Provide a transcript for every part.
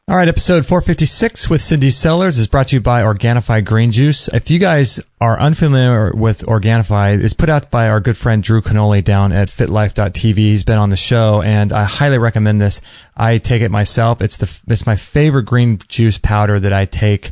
All right, episode 456 with Cindy Sellers is brought to you by Organifi Green Juice. If you guys are unfamiliar with Organifi, it's put out by our good friend Drew Canoli down at fitlife.tv. He's been on the show, and I highly recommend this. I take it myself. It's my favorite green juice powder that I take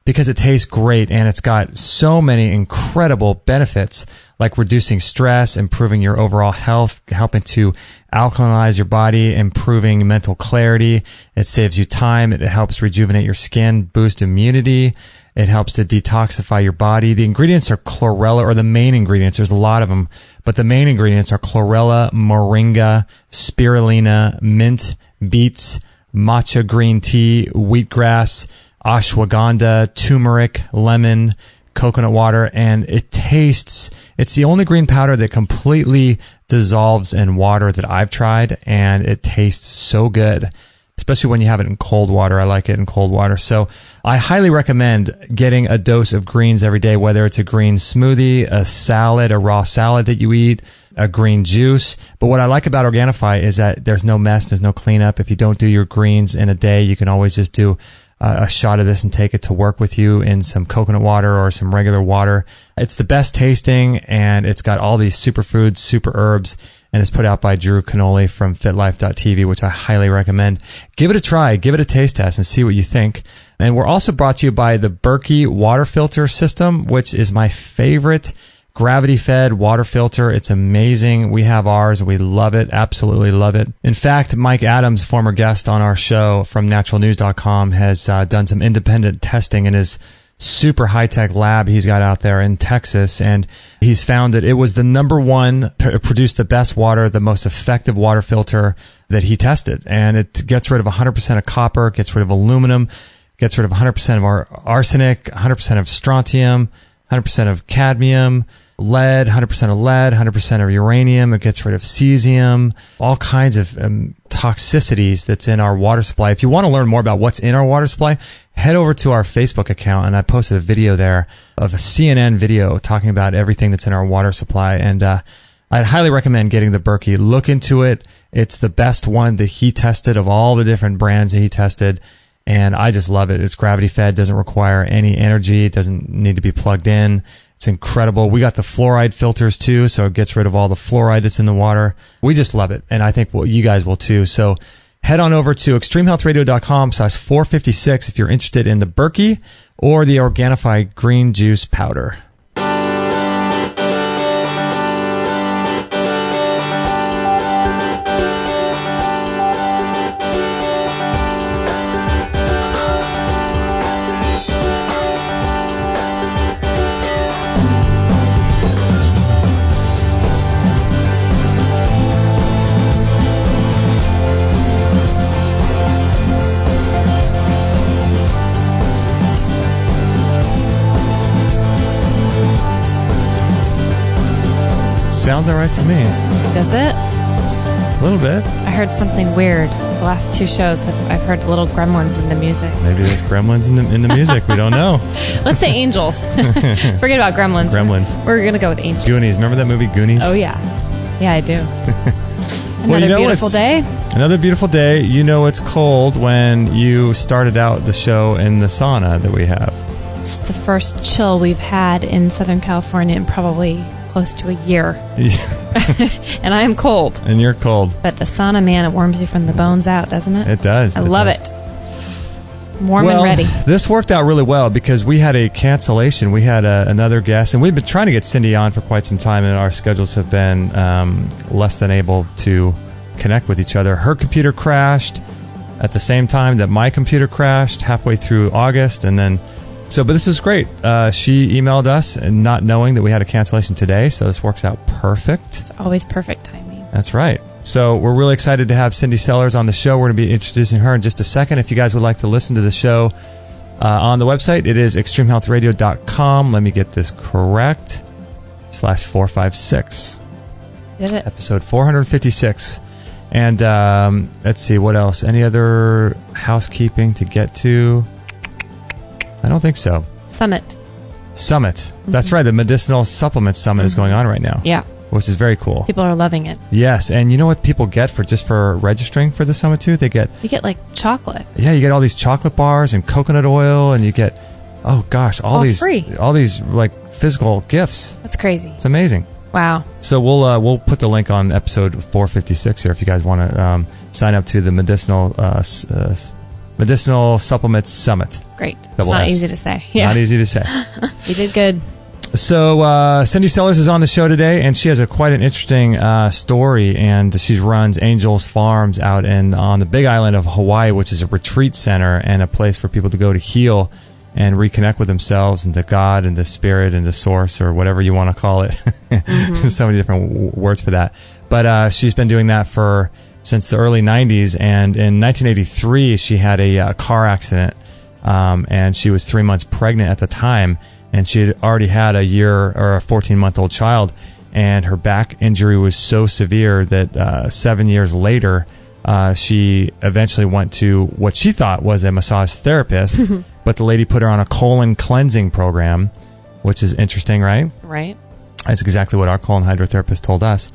because it tastes great, and it's got so many incredible benefits, like reducing stress, improving your overall health, helping to alkalinize your body, improving mental clarity. It saves you time. It helps rejuvenate your skin, boost immunity. It helps to detoxify your body. The ingredients are chlorella, or the main ingredients. There's a lot of them, but the main ingredients are chlorella, moringa, spirulina, mint, beets, matcha green tea, wheatgrass, ashwagandha, turmeric, lemon, coconut water, and it's the only green powder that completely dissolves in water that I've tried, and it tastes so good, especially when you have it in cold water. I like it in cold water. So I highly recommend getting a dose of greens every day, whether it's a green smoothie, a salad, a raw salad that you eat, a green juice. But what I like about Organifi is that there's no mess, there's no cleanup. If you don't do your greens in a day, you can always just do a shot of this and take it to work with you in some coconut water or some regular water. It's the best tasting, and it's got all these superfoods, super herbs, and it's put out by Drew Canoli from fitlife.tv, which I highly recommend. Give it a try, give it a taste test, and see what you think. And we're also brought to you by the Berkey water filter system, which is my favorite gravity-fed water filter. It's amazing. We have ours. We love it. Absolutely love it. In fact, Mike Adams, former guest on our show from naturalnews.com, has done some independent testing in his super high-tech lab he's got out there in Texas, and he's found that it was the number one, produced the best water, the most effective water filter that he tested. And it gets rid of 100% of copper, gets rid of aluminum, gets rid of 100% of our arsenic, 100% of strontium, 100% of cadmium, lead, 100% of lead, 100% of uranium. It gets rid of cesium, all kinds of toxicities that's in our water supply. If you want to learn more about what's in our water supply, head over to our Facebook account, and I posted a video there of a CNN video talking about everything that's in our water supply. And I'd highly recommend getting the Berkey. Look into it. It's the best one that he tested of all the different brands that he tested. And I just love it. It's gravity fed, doesn't require any energy, it doesn't need to be plugged in. It's incredible. We got the fluoride filters too, so it gets rid of all the fluoride that's in the water. We just love it, and I think you guys will too. So head on over to extremehealthradio.com/456 if you're interested in the Berkey or the Organifi green juice powder. Sounds all right to me. Does it? A little bit. I heard something weird. The last two shows, I've heard little gremlins in the music. Maybe there's gremlins in the music. We don't know. Let's say angels. Forget about gremlins. Gremlins. We're going to go with angels. Goonies. Remember that movie, Goonies? Oh, yeah. Yeah, I do. Another beautiful day. Another beautiful day. You know it's cold when you started out the show in the sauna that we have. It's the first chill we've had in Southern California in probably close to a year. And I am cold. And you're cold. But the sauna, man, it warms you from the bones out, doesn't it? It does. I love it. Warm and ready. This worked out really well because we had a cancellation. We had another guest, and we've been trying to get Cindy on for quite some time, and our schedules have been less than able to connect with each other. Her computer crashed at the same time that my computer crashed halfway through August, and then but this was great. She emailed us and not knowing that we had a cancellation today, so this works out perfect. It's always perfect timing. That's right. So we're really excited to have Cindy Sellers on the show. We're going to be introducing her in just a second. If you guys would like to listen to the show on the website, it is extremehealthradio.com. Let me get this correct. /456. Did it? Episode 456. And let's see, what else? Any other housekeeping to get to? I don't think so. Summit. Mm-hmm. That's right. The Medicinal Supplement Summit is going on right now. Yeah. which is very cool. People are loving it. Yes, and you know what people get for registering for the summit too? You get like chocolate. Yeah, you get all these chocolate bars and coconut oil, and you get all these like physical gifts. That's crazy. It's amazing. Wow. So we'll put the link on episode 456 here if you guys want to sign up to the medicinal supplements summit. Great. It's not easy to say. Yeah. Not easy to say. You did good. So Cindy Sellers is on the show today, and she has quite an interesting story. And she runs Angel's Farms out on the Big Island of Hawaii, which is a retreat center and a place for people to go to heal and reconnect with themselves and to God and to spirit and to source, or whatever you want to call it. There's so many different words for that. But she's been doing that since the early 90s. And in 1983, she had a car accident, and she was 3 months pregnant at the time. And she had already had a 14-month-old child. And her back injury was so severe that 7 years later, she eventually went to what she thought was a massage therapist. But the lady put her on a colon cleansing program, which is interesting, right? Right. That's exactly what our colon hydrotherapist told us.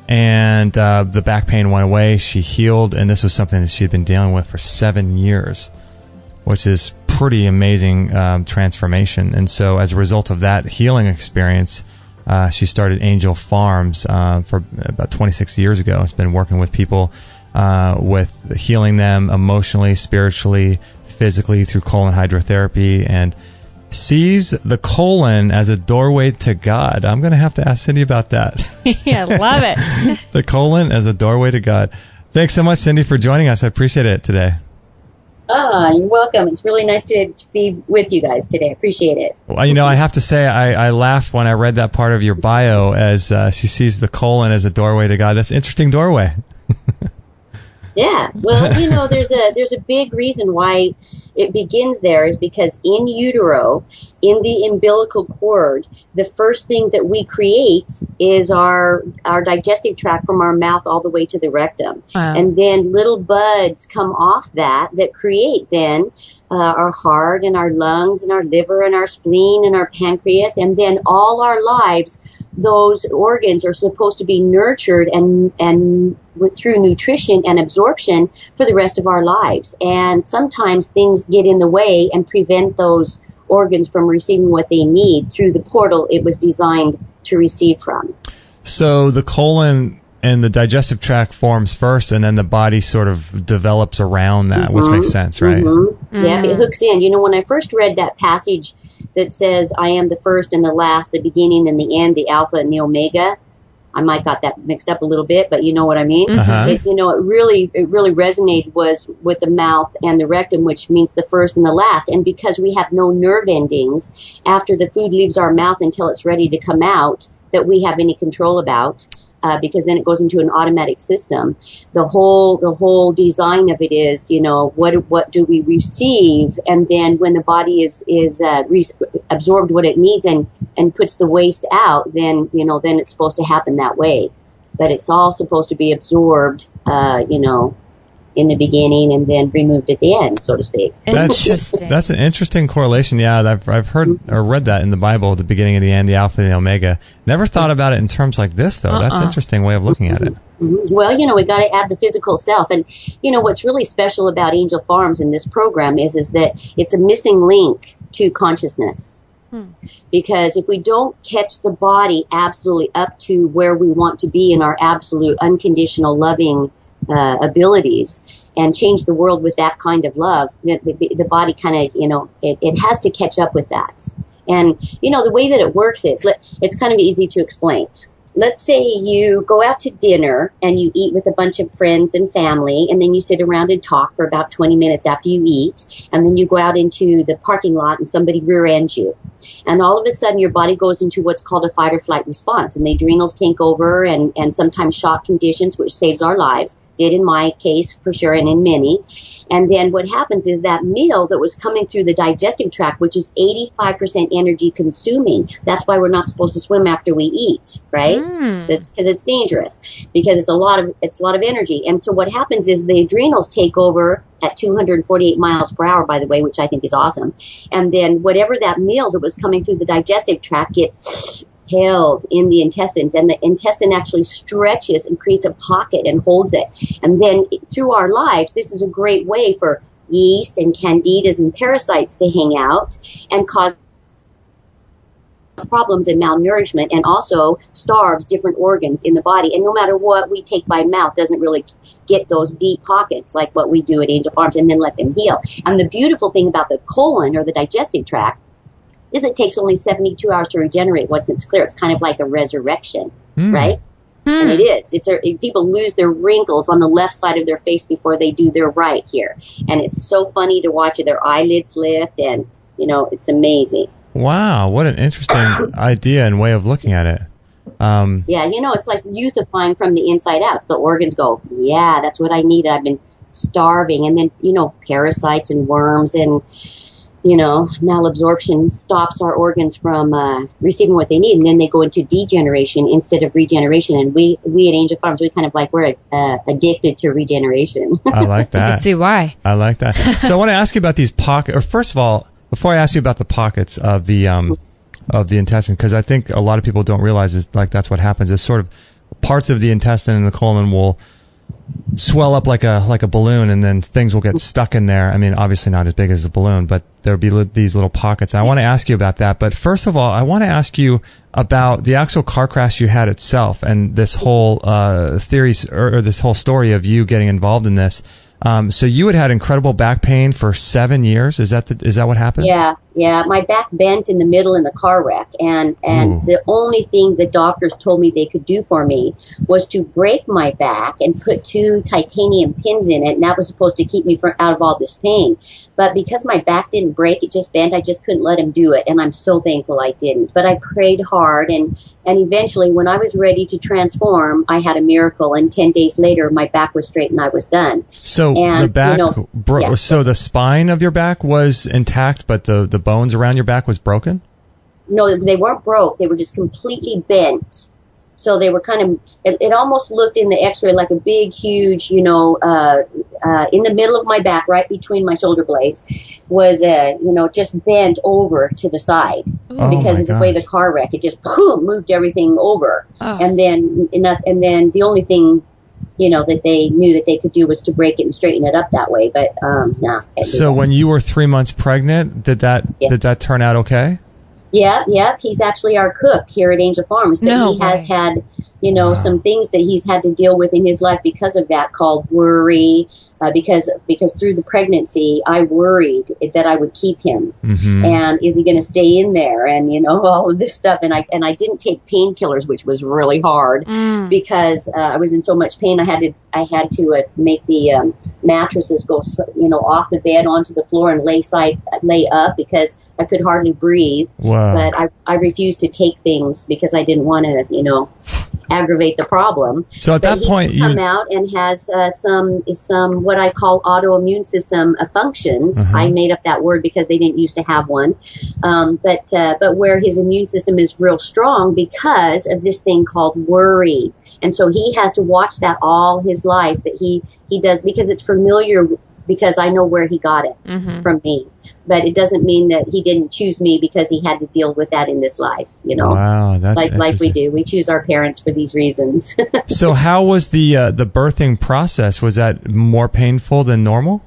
And the back pain went away. She healed, and this was something that she had been dealing with for 7 years, which is pretty amazing transformation. And so as a result of that healing experience, she started Angel Farms for about 26 years ago. It's been working with people with healing them emotionally, spiritually, physically through colon hydrotherapy, and sees the colon as a doorway to God. I'm going to have to ask Cindy about that. Yeah, love it. The colon as a doorway to God. Thanks so much, Cindy, for joining us. I appreciate it today. You're welcome. It's really nice to be with you guys today. I appreciate it. Well, I have to say, I laughed when I read that part of your bio as she sees the colon as a doorway to God. That's an interesting doorway. Yeah. Well, there's a big reason why it begins there is because in utero, in the umbilical cord, the first thing that we create is our digestive tract from our mouth all the way to the rectum. Wow. And then little buds come off that create then our heart and our lungs and our liver and our spleen and our pancreas. And then all our lives, those organs are supposed to be nurtured and through nutrition and absorption for the rest of our lives. And sometimes things get in the way and prevent those organs from receiving what they need through the portal it was designed to receive from. So the colon and the digestive tract forms first, and then the body sort of develops around that, which makes sense, right? Mm-hmm. Yeah, it hooks in. When I first read that passage that says, I am the first and the last, the beginning and the end, the Alpha and the Omega, I might got that mixed up a little bit, but you know what I mean? Uh-huh. It really resonated was with the mouth and the rectum, which means the first and the last. And because we have no nerve endings after the food leaves our mouth until it's ready to come out that we have any control about, because then it goes into an automatic system. The whole design of it is, what do we receive? And then when the body is absorbed what it needs and puts the waste out, then it's supposed to happen that way. But it's all supposed to be absorbed, in the beginning and then removed at the end, so to speak. Interesting. That's an interesting correlation. Yeah, I've heard or read that in the Bible, the beginning and the end, the Alpha and the Omega. Never thought about it in terms like this, though. That's an interesting way of looking at it. Well, we got to add the physical self. And, what's really special about Angel Farms in this program is that it's a missing link to consciousness. Because if we don't catch the body absolutely up to where we want to be in our absolute unconditional loving abilities and change the world with that kind of love, the body kind of, it has to catch up with that. And, the way that it works is, it's kind of easy to explain. Let's say you go out to dinner and you eat with a bunch of friends and family, and then you sit around and talk for about 20 minutes after you eat, and then you go out into the parking lot and somebody rear ends you. And all of a sudden your body goes into what's called a fight or flight response, and the adrenals take over and sometimes shock conditions, which saves our lives, did in my case for sure and in many. And then what happens is that meal that was coming through the digestive tract, which is 85% energy consuming. That's why we're not supposed to swim after we eat, right? That's because it's dangerous, because it's a lot of energy. And so what happens is the adrenals take over at 248 miles per hour, by the way, which I think is awesome. And then whatever that meal that was coming through the digestive tract gets held in the intestines, and the intestine actually stretches and creates a pocket and holds it. And then through our lives, this is a great way for yeast and candidas and parasites to hang out and cause problems and malnourishment, and also starves different organs in the body. And no matter what we take by mouth doesn't really get those deep pockets like what we do at Angel Farms and then let them heal. And the beautiful thing about the colon, or the digestive tract, is it takes only 72 hours to regenerate once it's clear. It's kind of like a resurrection, right? And it is. People lose their wrinkles on the left side of their face before they do their right here. And it's so funny to watch it. Their eyelids lift, and, it's amazing. Wow, what an interesting idea and way of looking at it. Yeah, it's like youthifying from the inside out. The organs go, yeah, that's what I need. I've been starving. And then, parasites and worms and, malabsorption stops our organs from receiving what they need. And then they go into degeneration instead of regeneration. And we at Angel Farms, we kind of we're addicted to regeneration. I like that. I can see why. I like that. So I want to ask you about these pockets. Or first of all, before I ask you about the pockets of the intestine, because I think a lot of people don't realize that's what happens. Is sort of parts of the intestine and the colon will swell up like a balloon, and then things will get stuck in there. I mean, obviously not as big as a balloon, but there'll be these little pockets. And I want to ask you about that. But first of all, I want to ask you about the actual car crash you had itself, and this whole theory or this whole story of you getting involved in this. So you had incredible back pain for 7 years. Is that what happened? Yeah. My back bent in the middle in the car wreck, and the only thing the doctors told me they could do for me was to break my back and put 2 titanium pins in it, and that was supposed to keep me out of all this pain. But because my back didn't break, it just bent. I just couldn't let him do it, and I'm so thankful I didn't. But I prayed hard, and eventually, when I was ready to transform, I had a miracle, and 10 days later, my back was straight and I was done. So the back, so the spine of your back was intact, but the bones around your back was broken? No, they weren't broke. They were just completely bent. So they were kind of, it almost looked in the x-ray like a big, huge, in the middle of my back, right between my shoulder blades, was, just bent over to the side because of the way the car wreck, it just moved everything over. Oh. And then the only thing, that they knew that they could do was to break it and straighten it up that way. But, no. So when you were 3 months pregnant, did that turn out okay? Yeah. He's actually our cook here at Angel Farms. He has had, some things that he's had to deal with in his life because of that, called worry. Because through the pregnancy, I worried that I would keep him, and is he going to stay in there, and all of this stuff. And I didn't take painkillers, which was really hard because I was in so much pain. I had to make the mattresses go off the bed onto the floor and lay up because I could hardly breathe. Wow. But I refused to take things because I didn't want to aggravate the problem. So at that point, you come out and has some what I call autoimmune system functions. I made up that word because they didn't used to have one. But where his immune system is real strong because of this thing called worry. And so he has to watch that all his life, that he does, because it's familiar, because I know where he got it from me. But it doesn't mean that he didn't choose me because he had to deal with that in this life, Wow, that's like we do. We choose our parents for these reasons. So how was the birthing process? Was that more painful than normal?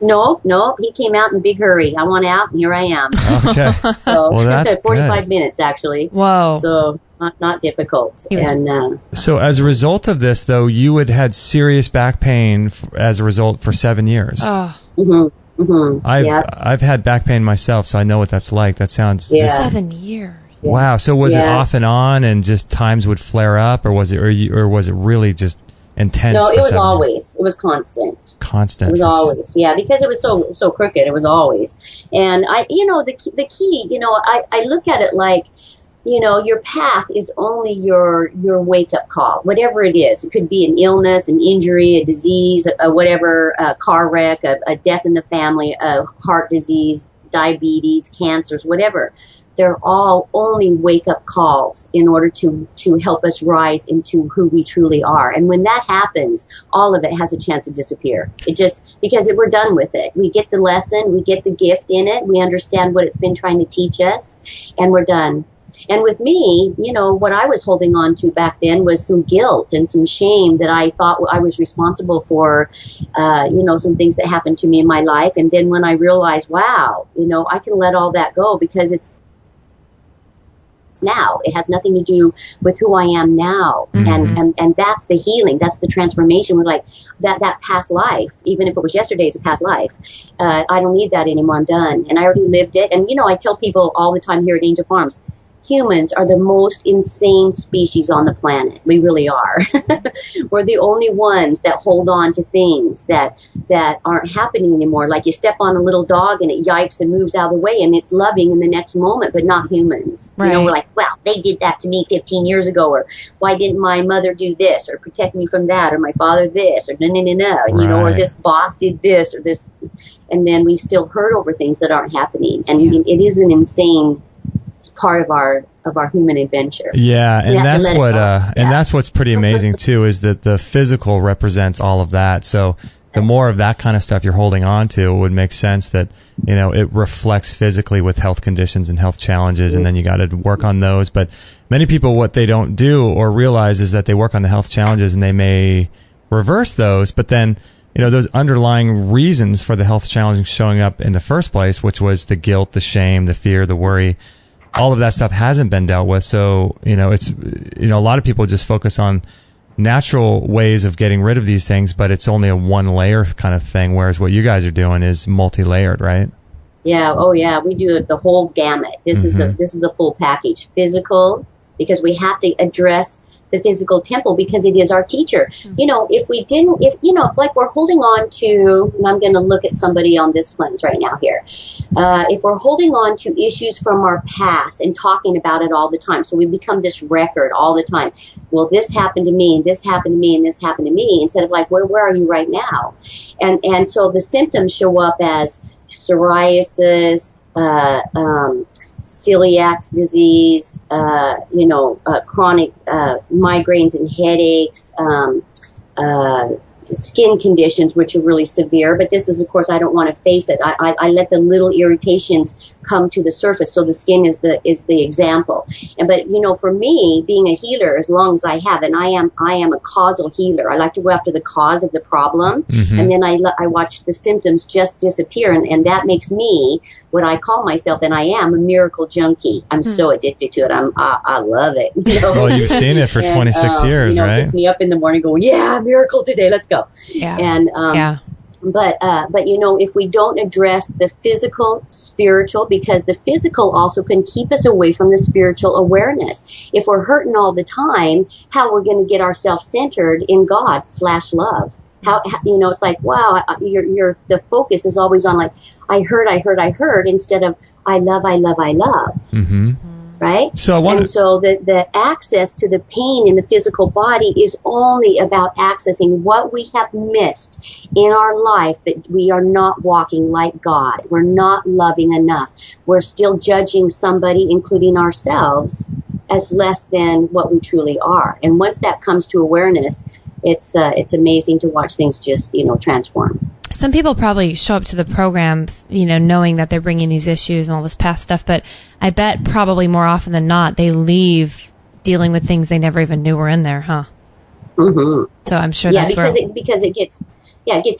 No. He came out in a big hurry. I want out, and here I am. Okay. So well, that's 45 good. minutes, actually. Whoa. So not difficult. And so as a result of this, though, you had serious back pain as a result for 7 years. Oh. I've had back pain myself, so I know what that's like. That sounds 7 years. Yeah. Wow. So was it off and on, and just times would flare up, or was it really just intense? No, it was always. It was constant. Constant. It was always. Yeah, because it was so crooked. It was always. And the key. I look at it like, your path is only your wake-up call, whatever it is. It could be an illness, an injury, a disease, a car wreck, a death in the family, a heart disease, diabetes, cancers, whatever. They're all only wake-up calls in order to help us rise into who we truly are. And when that happens, all of it has a chance to disappear. Because we're done with it. We get the lesson, we get the gift in it, we understand what it's been trying to teach us, and we're done. And with me, you know, what I was holding on to back then was some guilt and some shame that I thought I was responsible for, you know, some things that happened to me in my life. And then when I realized, wow, you know, I can let all that go because it's now. It has nothing to do with who I am now. And that's the healing. That's the transformation. We're like that past life, even if it was yesterday's a past life. I don't need that anymore. I'm done. And I already lived it. And, you know, I tell people all the time here at Angel Farms, humans are the most insane species on the planet. We really are. We're the only ones that hold on to things that aren't happening anymore. Like you step on a little dog and it yipes and moves out of the way and it's loving in the next moment, but not humans. Right. You know, we're like, well, they did that to me 15 years ago, or why didn't my mother do this, or protect me from that, or my father this, or no, you know, or this boss did this, or this, and then we still hurt over things that aren't happening. And it is an insane part of our human adventure. Yeah, and that's what and that's what's pretty amazing too, is that the physical represents all of that. So the more of that kind of stuff you're holding on to, it would make sense that, you know, it reflects physically with health conditions and health challenges, and then you got to work on those. But many people, what they don't do or realize is that they work on the health challenges and they may reverse those, but then, you know, those underlying reasons for the health challenge showing up in the first place, which was the guilt, the shame, the fear, the worry, all of that stuff hasn't been dealt with. So, you know, it's, you know, a lot of people just focus on natural ways of getting rid of these things, but it's only a one layer kind of thing. Whereas what you guys are doing is multi-layered, right? Yeah. Oh yeah. We do the whole gamut. This is the full package. Physical, because we have to address the physical temple because it is our teacher. You know, if like we're holding on to, and I'm going to look at somebody on this cleanse right now here. If we're holding on to issues from our past and talking about it all the time, so we become this record all the time. Well, this happened to me, and this happened to me, and this happened to me, instead of like, where are you right now? And so the symptoms show up as psoriasis, celiac disease, chronic migraines and headaches, skin conditions, which are really severe. But this is, of course, I don't want to face it. I let the little irritations come to the surface. So the skin is the example. But, you know, for me, being a healer, as long as I have, and I am a causal healer. I like to go after the cause of the problem. And then I watch the symptoms just disappear. And that makes me what I call myself, and I am a miracle junkie. I'm so addicted to it. I love it. You know? Well, you've seen it for 26 years, you know, right? It gets me up in the morning going, yeah, miracle today. Let's go. Yeah. And, But you know, if we don't address the physical, spiritual, because the physical also can keep us away from the spiritual awareness. If we're hurting all the time, how we're going to get ourselves centered in God/love? How, you know, it's like, wow, the focus is always on like, I hurt, instead of I love. Right? So the access to the pain in the physical body is only about accessing what we have missed in our life, that we are not walking like God. We're not loving enough. We're still judging somebody, including ourselves, as less than what we truly are. And once that comes to awareness, it's amazing to watch things just, you know, transform. Some people probably show up to the program, you know, knowing that they're bringing these issues and all this past stuff, but I bet probably more often than not, they leave dealing with things they never even knew were in there, huh? Mm-hmm. So I'm sure that's because it gets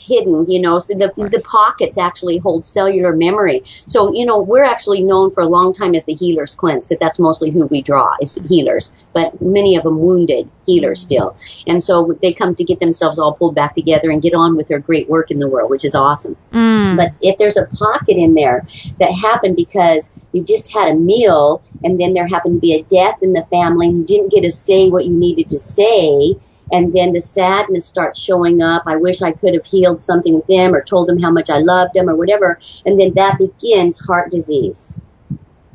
hidden, you know, so the pockets actually hold cellular memory. So, you know, we're actually known for a long time as the healer's cleanse, because that's mostly who we draw is healers, but many of them wounded healers still. And so they come to get themselves all pulled back together and get on with their great work in the world, which is awesome. But if there's a pocket in there that happened because you just had a meal and then there happened to be a death in the family and you didn't get to say what you needed to say, and then the sadness starts showing up. I wish I could have healed something with them or told them how much I loved them or whatever. And then that begins heart disease.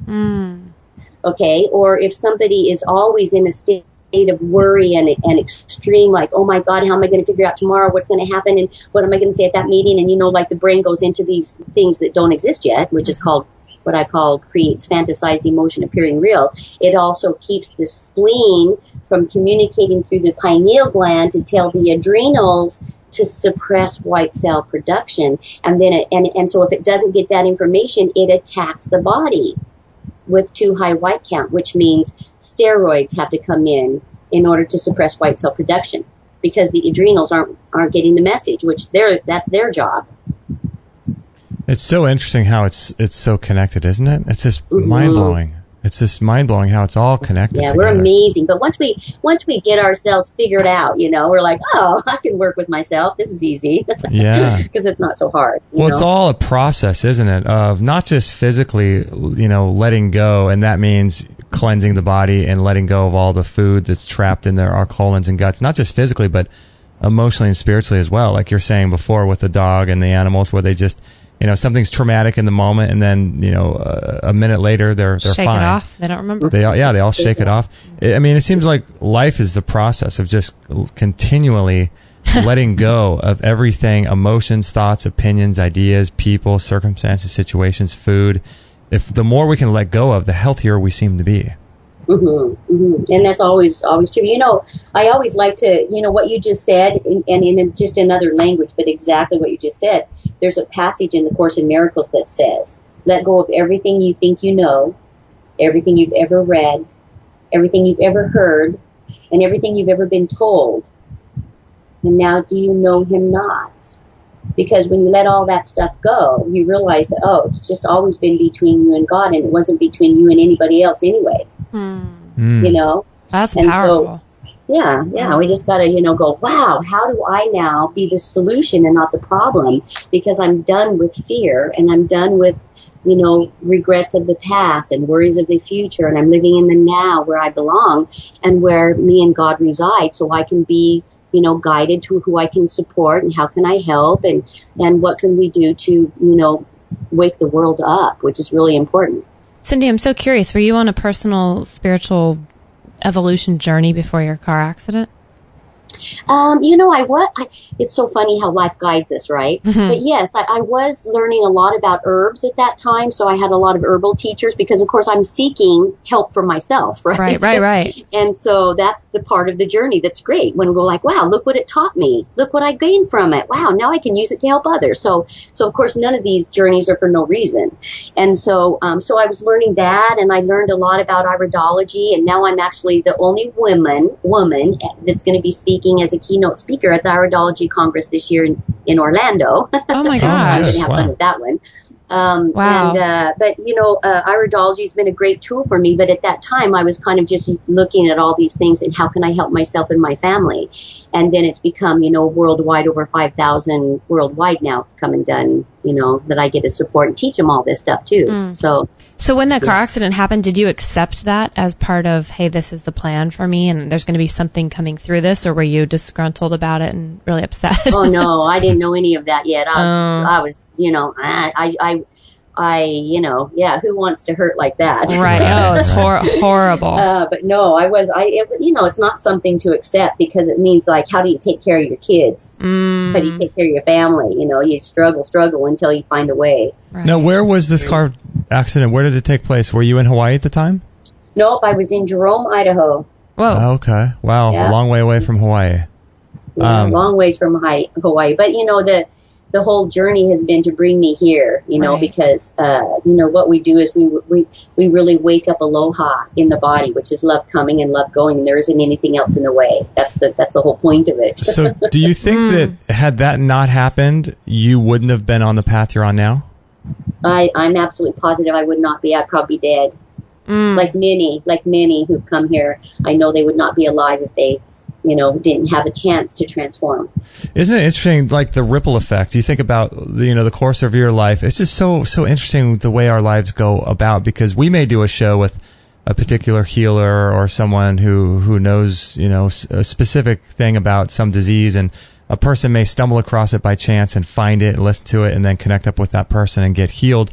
Okay. Or if somebody is always in a state of worry and extreme, like, oh my God, how am I going to figure out tomorrow what's going to happen and what am I going to say at that meeting? And, you know, like the brain goes into these things that don't exist yet, which is called what I call creates fantasized emotion appearing real. It also keeps the spleen from communicating through the pineal gland to tell the adrenals to suppress white cell production. And then and so if it doesn't get that information, it attacks the body. with too high white count, which means steroids have to come in order to suppress white cell production, because the adrenals aren't getting the message, which that's their job. It's so interesting how it's so connected, isn't it? It's just mind-blowing. It's just mind-blowing how it's all connected together. We're amazing. But once we get ourselves figured out, we're like, oh, I can work with myself. This is easy. Yeah. Because it's not so hard. Well, it's all a process, isn't it? Of not just physically, letting go, and that means cleansing the body and letting go of all the food that's trapped in our colons and guts. Not just physically, but emotionally and spiritually as well. Like you're saying before with the dog and the animals, where they just... something's traumatic in the moment, and then, a minute later, they're fine. Shake it off. They don't remember. They all shake it off. I mean, it seems like life is the process of just continually letting go of everything, emotions, thoughts, opinions, ideas, people, circumstances, situations, food. If the more we can let go of, the healthier we seem to be. And that's always true. I always like to, what you just said, and in just another language, but exactly what you just said. There's a passage in the Course in Miracles that says, let go of everything you think you know, everything you've ever read, everything you've ever heard, and everything you've ever been told. And now do you know him not? Because when you let all that stuff go, you realize that, it's just always been between you and God, and it wasn't between you and anybody else anyway. That's and powerful. So, we just gotta, go, wow, how do I now be the solution and not the problem? Because I'm done with fear, and I'm done with, regrets of the past and worries of the future, and I'm living in the now where I belong and where me and God reside, so I can be, guided to who I can support and how can I help, and what can we do to, wake the world up, which is really important. Cindy, I'm so curious. Were you on a personal spiritual evolution journey before your car accident? It's so funny how life guides us, right? Mm-hmm. But yes, I was learning a lot about herbs at that time. So I had a lot of herbal teachers because, of course, I'm seeking help for myself, right? Right. And so that's the part of the journey that's great when we go like, wow, look what it taught me. Look what I gained from it. Wow, now I can use it to help others. So of course, none of these journeys are for no reason. And so I was learning that, and I learned a lot about iridology, and now I'm actually the only woman that's going to be speaking as a keynote speaker at the Iridology Congress this year in Orlando. Oh my gosh. I'm going to have fun with that one. Wow. But iridology has been a great tool for me. But at that time, I was kind of just looking at all these things and how can I help myself and my family. And then it's become, worldwide, over 5,000 worldwide now come and done, that I get to support and teach them all this stuff too. Mm. So when that car accident happened, did you accept that as part of, hey, this is the plan for me and there's going to be something coming through this, or were you disgruntled about it and really upset? Oh no, I didn't know any of that yet. I was, who wants to hurt like that? Right. Oh, it's horrible. But no, it's not something to accept, because it means like, how do you take care of your kids? How do you take care of your family? You struggle until you find a way. Right. Now, where was this car accident? Where did it take place? Were you in Hawaii at the time? Nope, I was in Jerome, Idaho. Whoa. Oh, okay. Wow. Yeah. A long way away from Hawaii. Yeah, long ways from Hawaii. But, the whole journey has been to bring me here, right. Because, what we do is we really wake up aloha in the body, which is love coming and love going. And there isn't anything else in the way. That's the whole point of it. So do you think that had that not happened, you wouldn't have been on the path you're on now? I'm absolutely positive I would not be. I'd probably be dead. Like many who've come here. I know they would not be alive if they, didn't have a chance to transform. Isn't it interesting, like the ripple effect? You think about, the course of your life. It's just so interesting the way our lives go about, because we may do a show with a particular healer or someone who knows, a specific thing about some disease, and a person may stumble across it by chance and find it and listen to it and then connect up with that person and get healed.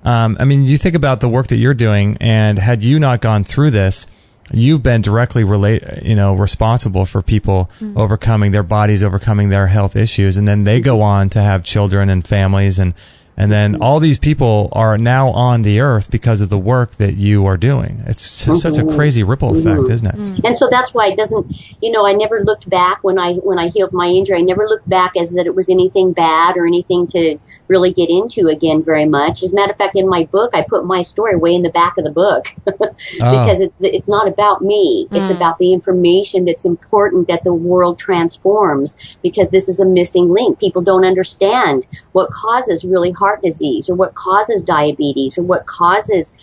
You think about the work that you're doing, and had you not gone through this, you've been directly responsible for people overcoming their bodies, overcoming their health issues, and then they go on to have children and families and And then all these people are now on the earth because of the work that you are doing. It's such a crazy ripple effect, isn't it? And so that's why it doesn't, I never looked back when I healed my injury. I never looked back as that it was anything bad or anything to really get into again very much. As a matter of fact, in my book, I put my story way in the back of the book because it's not about me. It's about the information that's important that the world transforms, because this is a missing link. People don't understand what causes really heart disease, or what causes diabetes, or what causes,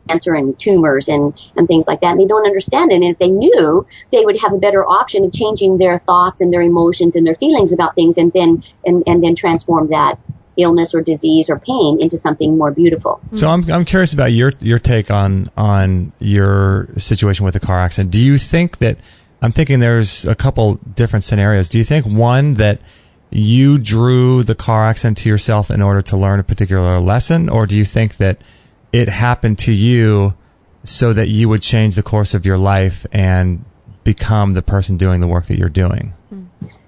cancer and tumors and things like that. And they don't understand it. And if they knew, they would have a better option of changing their thoughts and their emotions and their feelings about things, and then transform that illness or disease or pain into something more beautiful. So I'm curious about your take on your situation with the car accident. Do you think that, I'm thinking there's a couple different scenarios. Do you think, one, that you drew the car accident to yourself in order to learn a particular lesson, or do you think that it happened to you so that you would change the course of your life and become the person doing the work that you're doing?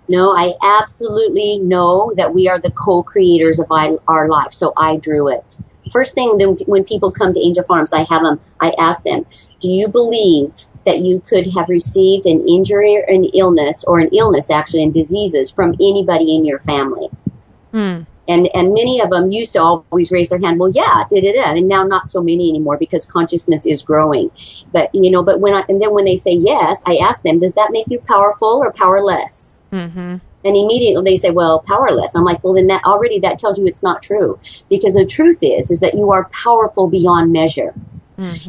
No, I absolutely know that we are the co-creators of our life, so I drew it. First thing, when people come to Angel Farms, I ask them, do you believe that you could have received an injury or an illness actually, and diseases from anybody in your family? And many of them used to always raise their hand. Well, yeah, and now not so many anymore because consciousness is growing. But when they say yes, I ask them, does that make you powerful or powerless? And immediately they say, well, powerless. I'm like, well, then that tells you it's not true, because the truth is that you are powerful beyond measure.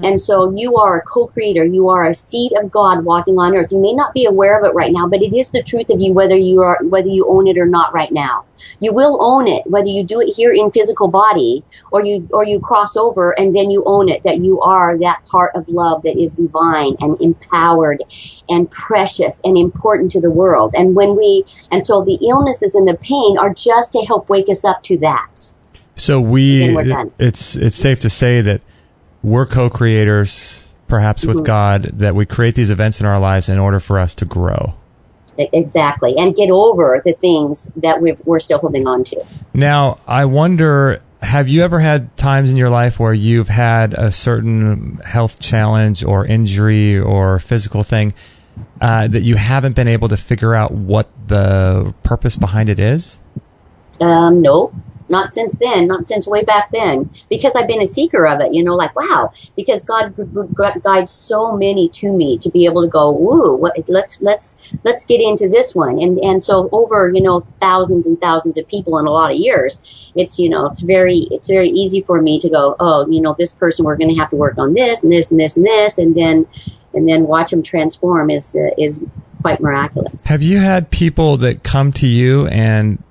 And so you are a co-creator. You are a seed of God walking on earth. You may not be aware of it right now, but it is the truth of you, whether you own it or not right now. You will own it, whether you do it here in physical body or you cross over and then you own it, that you are that part of love that is divine and empowered and precious and important to the world. And so the illnesses and the pain are just to help wake us up to that. So it's safe to say that we're co-creators, perhaps with God, that we create these events in our lives in order for us to grow. Exactly, and get over the things that we're still holding on to. Now, I wonder, have you ever had times in your life where you've had a certain health challenge or injury or physical thing that you haven't been able to figure out what the purpose behind it is? No. Not since then, not since way back then, because I've been a seeker of it, wow, because God guides so many to me to be able to go, ooh, let's get into this one. And so over, thousands and thousands of people in a lot of years, it's very easy for me to go, oh, this person, we're going to have to work on this and this and this and this. And then watch them transform is quite miraculous. Have you had people that come to you, and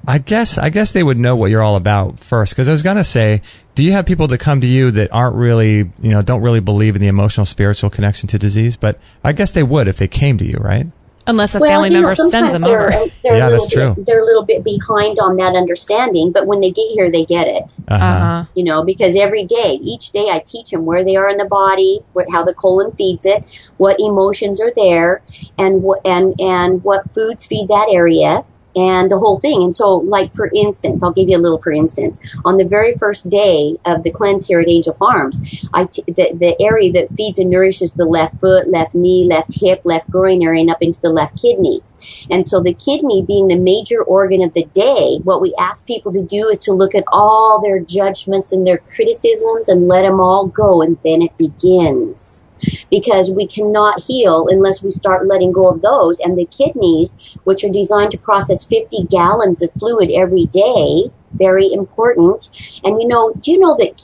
I guess they would know what you're all about first, because I was going to say, do you have people that come to you that aren't really, don't really believe in the emotional, spiritual connection to disease? But I guess they would if they came to you, right? Unless a family member sends them over. Yeah, that's true. They're a little bit behind on that understanding, but when they get here, they get it. Because each day I teach them where they are in the body, how the colon feeds it, what emotions are there, and what foods feed that area. And the whole thing. And so, like, for instance, I'll give you a little for instance. On the very first day of the cleanse here at Angel Farms, the area that feeds and nourishes the left foot, left knee, left hip, left groin area, and up into the left kidney. And so the kidney being the major organ of the day, what we ask people to do is to look at all their judgments and their criticisms and let them all go, and then it begins. Because we cannot heal unless we start letting go of those. And the kidneys, which are designed to process 50 gallons of fluid every day, very important. And do you know that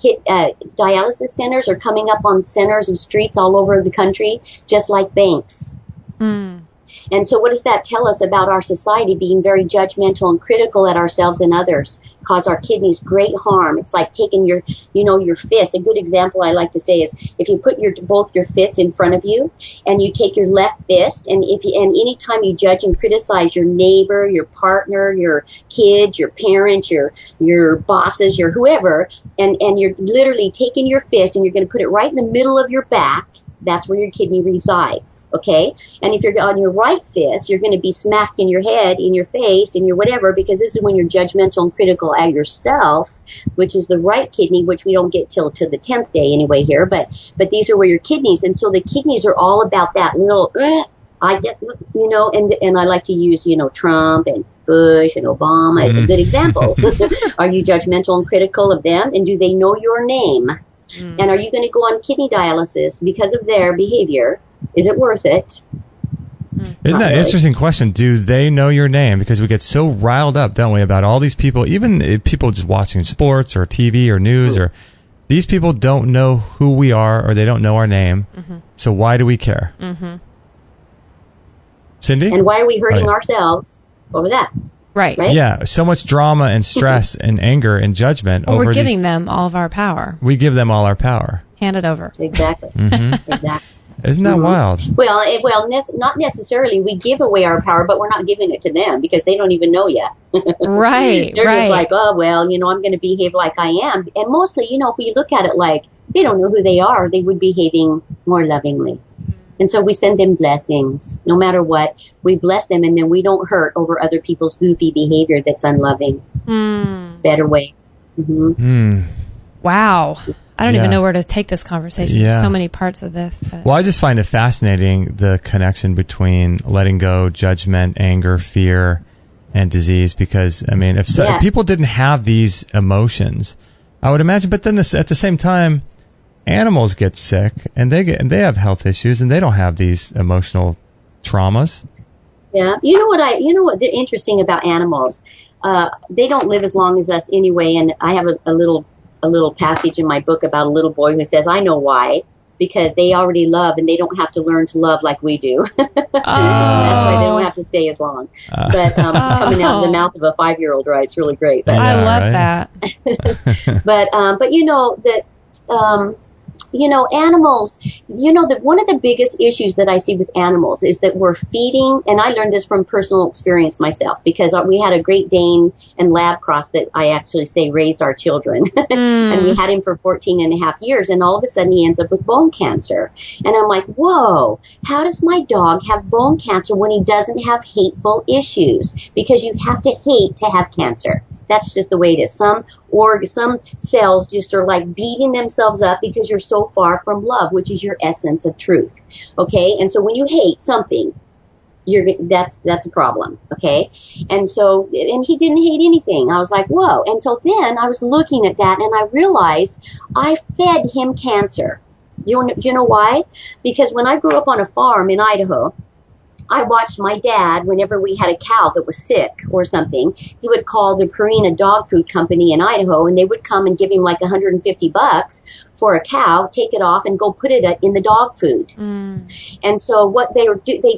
dialysis centers are coming up on centers and streets all over the country, just like banks? And so what does that tell us about our society being very judgmental and critical at ourselves and others? Cause our kidneys great harm. It's like taking your fist. A good example I like to say is if you put both your fists in front of you and you take your left fist, and anytime you judge and criticize your neighbor, your partner, your kids, your parents, your bosses, your whoever, and you're literally taking your fist and you're going to put it right in the middle of your back, that's where your kidney resides, okay? And if you're on your right fist, you're going to be smacked in your head, in your face, in your whatever, because this is when you're judgmental and critical at yourself, which is the right kidney, which we don't get till to the 10th day anyway here, but these are where your kidneys, and so the kidneys are all about that little, I get, you know, and I like to use, you know, Trump and Bush and Obama as good examples. Are you judgmental and critical of them? And do they know your name? And are you going to go on kidney dialysis because of their behavior? Is it worth it? Isn't that an interesting question? Do they know your name? Because we get so riled up, don't we, about all these people, even people just watching sports or TV or news, or these people don't know who we are or they don't know our name. So why do we care? Cindy? And why are we hurting ourselves over that? Right. Yeah, so much drama and stress and anger and judgment. Well, we're giving them all of our power. We give them all our power. Hand it over. Exactly. Exactly. Isn't that wild? Well, not necessarily. We give away our power, but we're not giving it to them because they don't even know yet. Right. They're just like, oh, well, you know, I'm going to behave like I am. And mostly, you know, if we look at it like they don't know who they are, they would be behaving more lovingly. And so we send them blessings. No matter what, we bless them, and then we don't hurt over other people's goofy behavior that's unloving. Better way. Wow. I don't even know where to take this conversation. There's so many parts of this. Well, I just find it fascinating, the connection between letting go, judgment, anger, fear, and disease. Because, I mean, if people didn't have these emotions, I would imagine, but then at the same time, animals get sick and they have health issues and they don't have these emotional traumas. Yeah. You know what the interesting about animals, they don't live as long as us anyway. And I have a little passage in my book about a little boy who says, I know why, because they already love and they don't have to learn to love like we do. That's why they don't have to stay as long. But coming out of the mouth of a 5-year-old, right? It's really great. But, I love that. but you know that, animals, one of the biggest issues that I see with animals is that we're feeding, and I learned this from personal experience myself, because we had a Great Dane and Lab cross that I actually say raised our children. And we had him for 14 and a half years, and all of a sudden he ends up with bone cancer. And I'm like, whoa, how does my dog have bone cancer when he doesn't have hateful issues? Because you have to hate to have cancer. That's just the way it is. Some cells just are like beating themselves up because you're so far from love, which is your essence of truth. Okay? And so when you hate something, that's a problem. Okay? And he didn't hate anything. I was like, whoa. And so then I was looking at that and I realized I fed him cancer. Do you know why? Because when I grew up on a farm in Idaho, I watched my dad, whenever we had a cow that was sick or something, he would call the Purina dog food company in Idaho, and they would come and give him like $150 for a cow, take it off, and go put it in the dog food. And so what they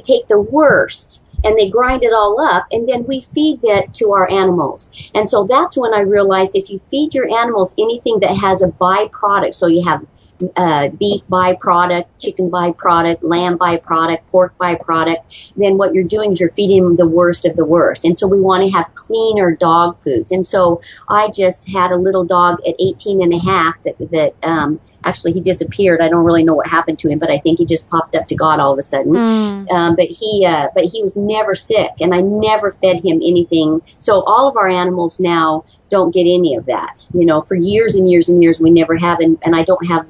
take the worst, and they grind it all up, and then we feed that to our animals. And so that's when I realized if you feed your animals anything that has a byproduct, so you have beef byproduct, chicken byproduct, lamb byproduct, pork byproduct, then what you're doing is you're feeding them the worst of the worst. And so we want to have cleaner dog foods. And so I just had a little dog at 18 and a half that actually he disappeared. I don't really know what happened to him, but I think he just popped up to God all of a sudden. But he was never sick, and I never fed him anything. So all of our animals now don't get any of that. For years and years and years we never have, and I don't have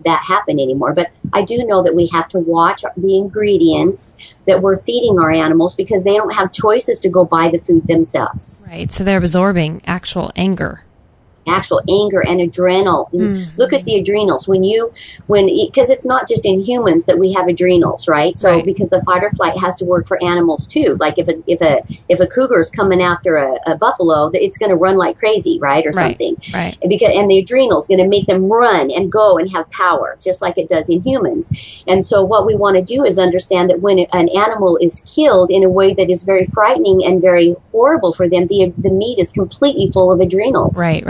that happen anymore. But I do know that we have to watch the ingredients that we're feeding our animals, because they don't have choices to go buy the food themselves. Right. So they're absorbing actual anger and adrenal. Look at the adrenals because it's not just in humans that we have adrenals, right? So because the fight or flight has to work for animals too. Like if a cougar is coming after a buffalo, it's going to run like crazy, right, or something. Right. And the adrenal is going to make them run and go and have power, just like it does in humans. And so what we want to do is understand that when an animal is killed in a way that is very frightening and very horrible for them, the meat is completely full of adrenals. Right.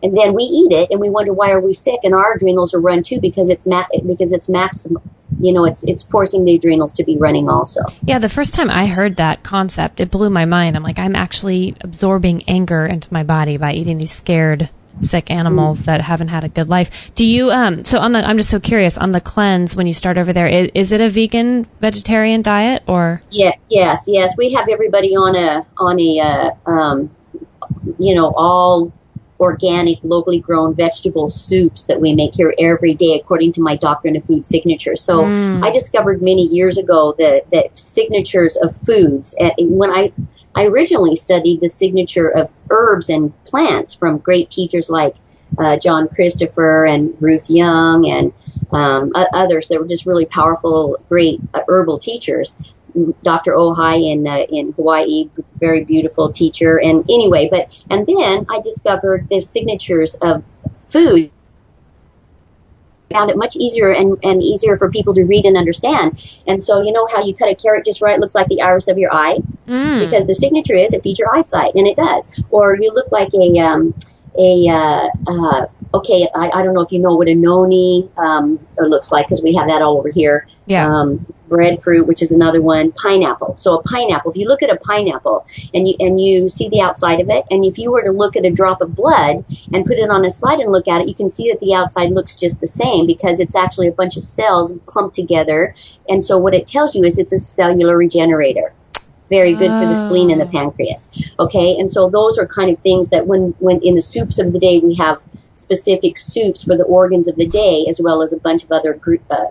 And then we eat it, and we wonder why are we sick, and our adrenals are run too because it's maximum. It's forcing the adrenals to be running also. Yeah, the first time I heard that concept, it blew my mind. I'm like, I'm actually absorbing anger into my body by eating these scared sick animals that haven't had a good life. Do you, I'm just so curious, on the cleanse, when you start over there, is it a vegan, vegetarian diet, or? Yeah, yes. We have everybody on a all organic, locally grown vegetable soups that we make here every day according to my doctrine of food signature. So I discovered many years ago that signatures of foods, when I originally studied the signature of herbs and plants from great teachers like John Christopher and Ruth Young and others that were just really powerful, great herbal teachers. Dr. Ohai in Hawaii, very beautiful teacher. And anyway, and then I discovered the signatures of food. Found it much easier and easier for people to read and understand. And so, you know how you cut a carrot just right, it looks like the iris of your eye? Because the signature is it feeds your eyesight, and it does. Or you look like I don't know if you know what a noni looks like, because we have that all over here. Yeah. Breadfruit, which is another one. Pineapple. So a pineapple, if you look at a pineapple and you see the outside of it, and if you were to look at a drop of blood and put it on a slide and look at it, you can see that the outside looks just the same, because it's actually a bunch of cells clumped together. And so what it tells you is it's a cellular regenerator. Very good for the spleen and the pancreas. Okay, and so those are kind of things that when in the soups of the day, we have specific soups for the organs of the day, as well as a bunch of other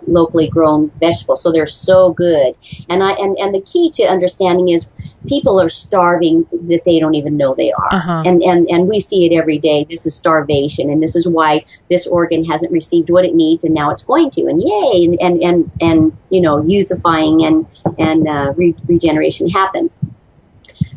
locally grown vegetables. So they're so good. And the key to understanding is people are starving that they don't even know they are. And we see it every day. This is starvation, and this is why this organ hasn't received what it needs, and now it's going to. And yay, and you know, youthifying and regeneration happens.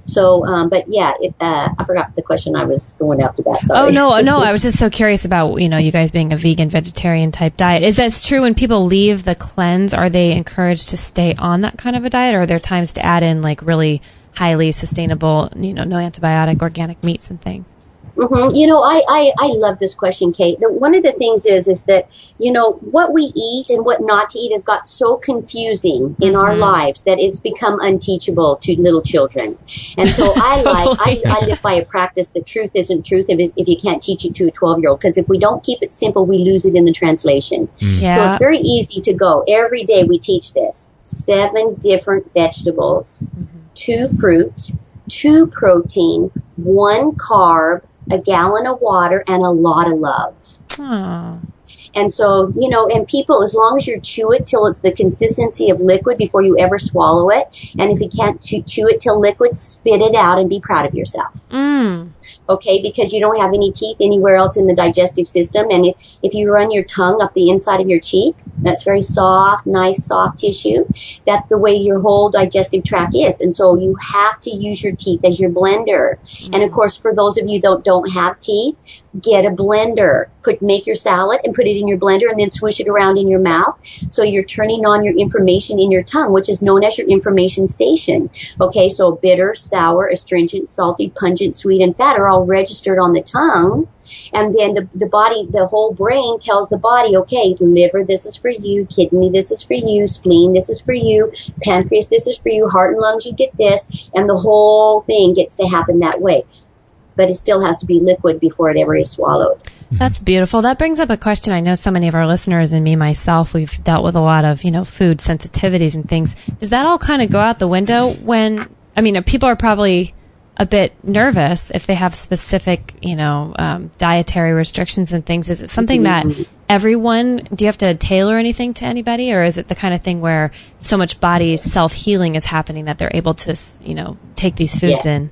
So, but yeah, I forgot the question I was going after that. Sorry. Oh, no. I was just so curious about, you know, you guys being a vegan, vegetarian type diet. Is that true when people leave the cleanse? Are they encouraged to stay on that kind of a diet, or are there times to add in like really highly sustainable, you know, no antibiotic, organic meats and things? Mm-hmm. You know, I love this question, Kate. One of the things is that, you know, what we eat and what not to eat has got so confusing in our lives that it's become unteachable to little children. And so I live by a practice that truth isn't truth if you can't teach it to a 12-year-old, because if we don't keep it simple, we lose it in the translation. Yeah. So it's very easy to go. Every day we teach this. 7 different vegetables, 2 fruit, 2 protein, 1 carb, a gallon of water, and a lot of love. Aww. And so, you know, and people, as long as you chew it till it's the consistency of liquid before you ever swallow it, and if you can't chew it till liquid, spit it out and be proud of yourself. Okay, because you don't have any teeth anywhere else in the digestive system. And if you run your tongue up the inside of your cheek, that's very soft, nice, soft tissue. That's the way your whole digestive tract is. And so you have to use your teeth as your blender. And of course, for those of you that don't have teeth, get a blender. Make your salad and put it in your blender, and then swish it around in your mouth. So you're turning on your information in your tongue, which is known as your information station. Okay, so bitter, sour, astringent, salty, pungent, sweet, and fat are all registered on the tongue. And then the body, the whole brain tells the body, okay, liver, this is for you. Kidney, this is for you. Spleen, this is for you. Pancreas, this is for you. Heart and lungs, you get this. And the whole thing gets to happen that way. But it still has to be liquid before it ever is swallowed. That's beautiful. That brings up a question. I know so many of our listeners and me myself, we've dealt with a lot of, you know, food sensitivities and things. Does that all kind of go out the window when, I mean, people are probably a bit nervous if they have specific, you know, dietary restrictions and things. Is it something that everyone, do you have to tailor anything to anybody, or is it the kind of thing where so much body self-healing is happening that they're able to, you know, take these foods in?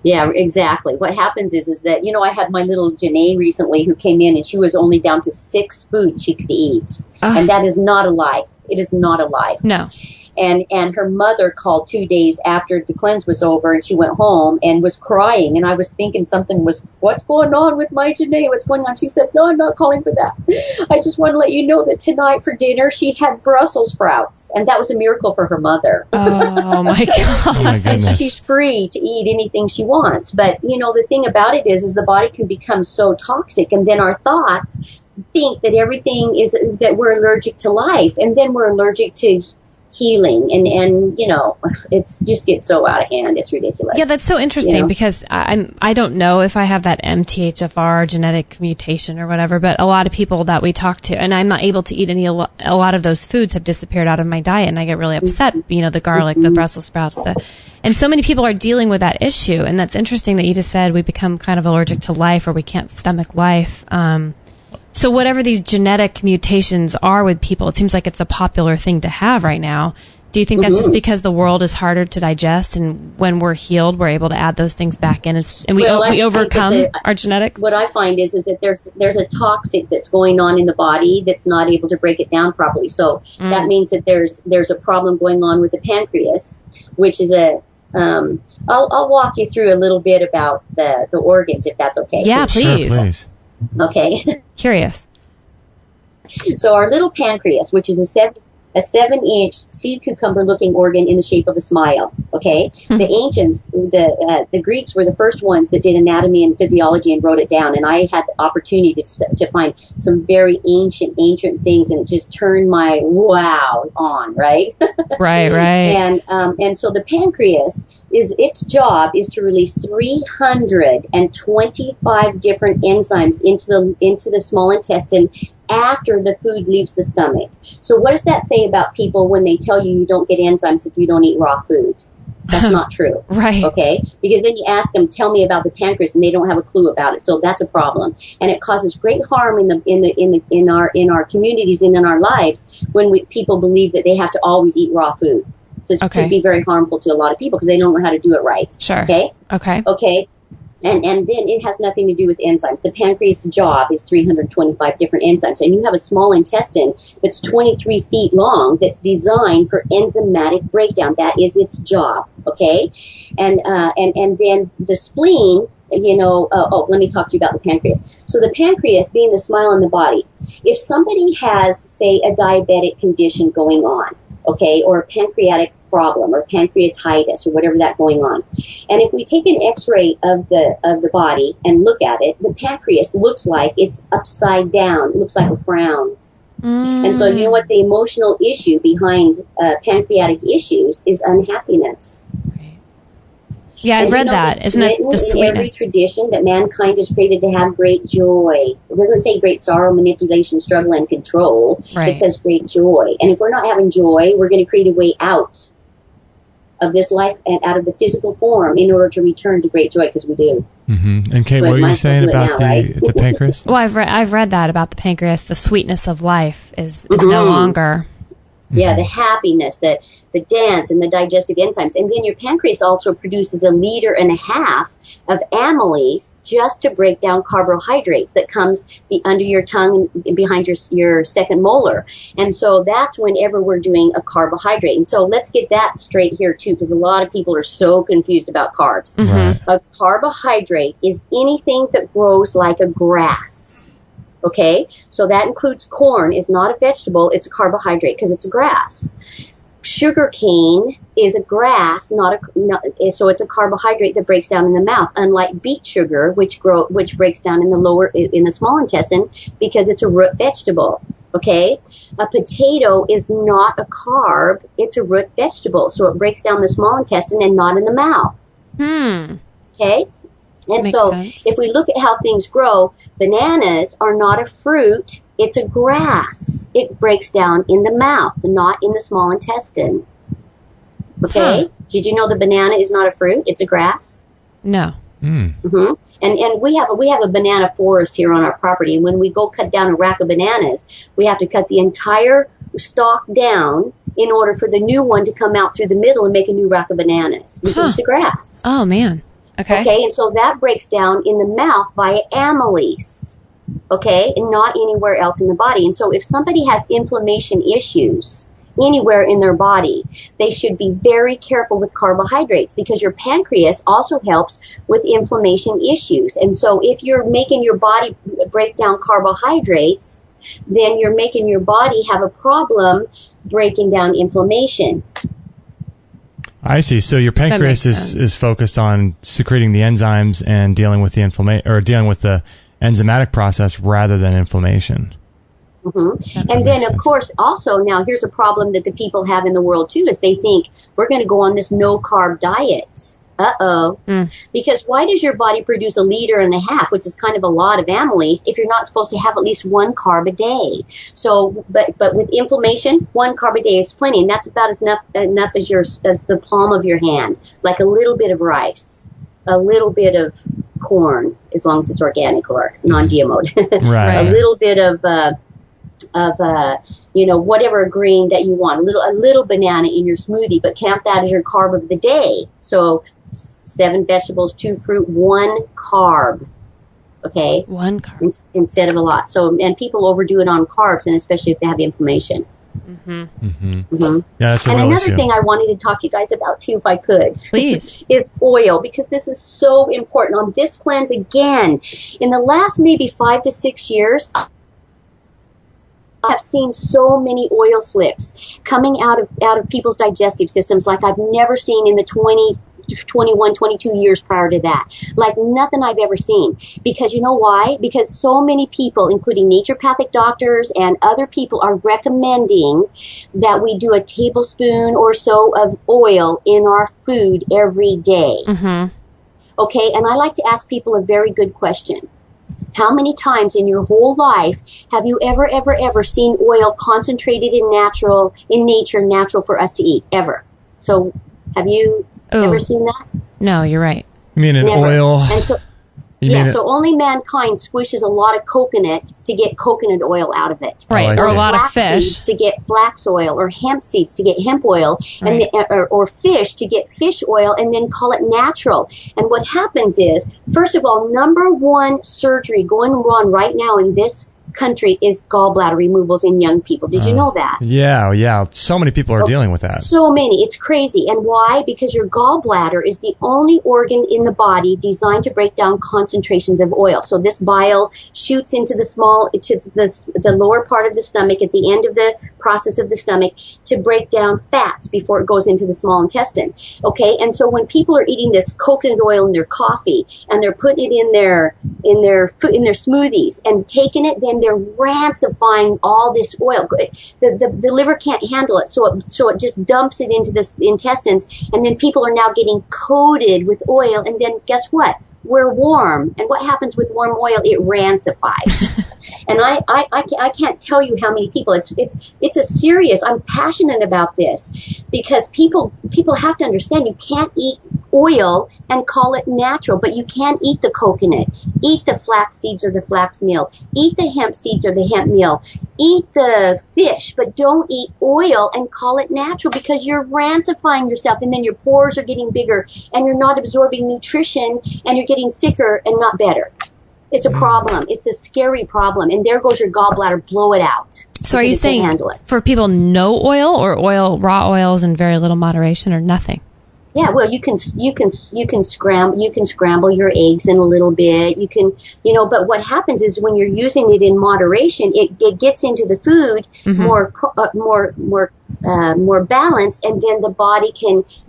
Yeah, exactly. What happens is that, you know, I had my little Janae recently who came in, and she was only down to 6 foods she could eat. And that is not a lie. It is not a lie. No. And her mother called 2 days after the cleanse was over, and she went home and was crying. And I was thinking something was, what's going on with my Janae? What's going on? She says, no, I'm not calling for that. I just want to let you know that tonight for dinner she had Brussels sprouts. And that was a miracle for her mother. Oh, my God. Oh, my goodness. She's free to eat anything she wants. But, you know, the thing about it is the body can become so toxic, and then our thoughts think that everything is, that we're allergic to life. And then we're allergic to healing, and you know, it's just gets so out of hand, it's ridiculous. Yeah, that's so interesting, you know? Because I don't know if I have that MTHFR genetic mutation or whatever, but a lot of people that we talk to, and I'm not able to eat a lot of those foods have disappeared out of my diet, and I get really upset. You know, the garlic, the Brussels sprouts, and so many people are dealing with that issue, and that's interesting that you just said we become kind of allergic to life, or we can't stomach life. So whatever these genetic mutations are with people, it seems like it's a popular thing to have right now. Do you think that's just because the world is harder to digest, and when we're healed, we're able to add those things back in, and we overcome our genetics? What I find is that there's a toxic that's going on in the body that's not able to break it down properly. So that means that there's a problem going on with the pancreas, which is I'll walk you through a little bit about the organs, if that's okay. Yeah, please. Sure, please. Okay. Curious. So our little pancreas, which is a 7-inch seed cucumber looking organ in the shape of a smile. Okay. The ancients, the Greeks were the first ones that did anatomy and physiology and wrote it down. And I had the opportunity to find some very ancient things, and it just turned my wow on, right? Right. And so the pancreas its job is to release 325 different enzymes into the small intestine after the food leaves the stomach. So what does that say about people when they tell you don't get enzymes if you don't eat raw food? That's not true. Right. Okay? Because then you ask them, tell me about the pancreas, and they don't have a clue about it. So that's a problem. And it causes great harm in our communities and in our lives when people believe that they have to always eat raw food. So it could be very harmful to a lot of people because they don't know how to do it right. Sure. Okay? Okay. And then it has nothing to do with enzymes. The pancreas' job is 325 different enzymes. And you have a small intestine that's 23 feet long that's designed for enzymatic breakdown. That is its job. Okay? And then the spleen, you know, let me talk to you about the pancreas. So the pancreas being the smile in the body. If somebody has, say, a diabetic condition going on, okay, or a pancreatic problem or pancreatitis or whatever that going on. And if we take an x-ray of the body and look at it, the pancreas looks like it's upside down. It looks like a frown. And so you know what the emotional issue behind pancreatic issues is unhappiness. Yeah, I've read that. Isn't it the sweetness? In every tradition that mankind is created to have great joy. It doesn't say great sorrow, manipulation, struggle, and control. Right. It says great joy. And if we're not having joy, we're going to create a way out of this life and out of the physical form in order to return to great joy, because we do. Mm-hmm. And Kate, what were you saying about the pancreas? Well, I've read that about the pancreas. The sweetness of life is no longer. Yeah, the happiness, the dance, and the digestive enzymes. And then your pancreas also produces 1.5 liters of amylase just to break down carbohydrates that comes under your tongue and behind your second molar. And so that's whenever we're doing a carbohydrate. And so let's get that straight here, too, because a lot of people are so confused about carbs. Mm-hmm. A carbohydrate is anything that grows like a grass. Okay, so that includes corn is not a vegetable, it's a carbohydrate because it's a grass. Sugar cane is a grass, so it's a carbohydrate that breaks down in the mouth, unlike beet sugar, which breaks down in the small intestine because it's a root vegetable. Okay, a potato is not a carb, it's a root vegetable, so it breaks down in the small intestine and not in the mouth. Okay. And so if we look at how things grow, bananas are not a fruit, it's a grass. It breaks down in the mouth, not in the small intestine. Okay? Did you know the banana is not a fruit? It's a grass? No. Mm-hmm. And we have a banana forest here on our property, and when we go cut down a rack of bananas, we have to cut the entire stalk down in order for the new one to come out through the middle and make a new rack of bananas because it's a grass. Oh, man. Okay, and so that breaks down in the mouth via amylase, okay, and not anywhere else in the body. And so if somebody has inflammation issues anywhere in their body, they should be very careful with carbohydrates because your pancreas also helps with inflammation issues. And so if you're making your body break down carbohydrates, then you're making your body have a problem breaking down inflammation. I see. So your pancreas is focused on secreting the enzymes and dealing with the dealing with the enzymatic process rather than inflammation. And then, of course, also now here's a problem that the people have in the world too, is they think we're going to go on this no-carb diet. Because why does your body produce 1.5 liters, which is kind of a lot of amylase, if you're not supposed to have at least 1 carb a day? So, but with inflammation, 1 carb a day is plenty, and that's about enough as the palm of your hand, like a little bit of rice, a little bit of corn, as long as it's organic or non-GMO, right. A little bit of whatever green that you want, a little banana in your smoothie, but count that as your carb of the day. So 7 vegetables, 2 fruit, 1 carb. Okay? 1 carb. Instead of a lot. So, and people overdo it on carbs, and especially if they have inflammation. Yeah, that's a and real another issue. thing I wanted to talk to you guys about too, if I could, Please, is oil, because this is so important on this cleanse. Again, in the last maybe 5 to 6 years, I have seen so many oil slips coming out of people's digestive systems like I've never seen in the 21, 22 years prior to that. Like nothing I've ever seen. Because you know why? Because so many people, including naturopathic doctors and other people, are recommending that we do a tablespoon or so of oil in our food every day. Okay, and I like to ask people a very good question. How many times in your whole life have you ever seen oil concentrated in nature, natural for us to eat? Ever. So have you ever seen that? No, you're right. You mean an Never. oil? And so, so only mankind squishes a lot of coconut to get coconut oil out of it. Right, Oh, I or a see. lot of Flax fish. seeds to get flax oil, or hemp seeds to get hemp oil, Right. or fish to get fish oil, and then call it natural. And what happens is, first of all, number 1 surgery going on right now in this country is gallbladder removals in young people. Did you know that? Yeah. So many people are dealing with that. So many. It's crazy. And why? Because your gallbladder is the only organ in the body designed to break down concentrations of oil. So this bile shoots into the lower part of the stomach at the end of the process of the stomach to break down fats before it goes into the small intestine. Okay? And so when people are eating this coconut oil in their coffee and they're putting it in their smoothies and taking it, then they're rancifying all this oil. The liver can't handle it, so it just dumps it into the intestines, and then people are now getting coated with oil, and then guess what? We're warm, and what happens with warm oil? It rancifies. And I can't tell you how many people. It's a serious. I'm passionate about this because people have to understand you can't eat oil and call it natural, but you can eat the coconut, eat the flax seeds or the flax meal, eat the hemp seeds or the hemp meal, eat the fish, but don't eat oil and call it natural because you're rancifying yourself, and then your pores are getting bigger and you're not absorbing nutrition and you're getting sicker and not better. It's a problem. It's a scary problem. And there goes your gallbladder. Blow it out. So are you saying handle it. for people no oil or raw oils in very little moderation or nothing? Yeah, well, you can scramble your eggs in a little bit. You can, but what happens is when you're using it in moderation, it gets into the food more balanced, and then the body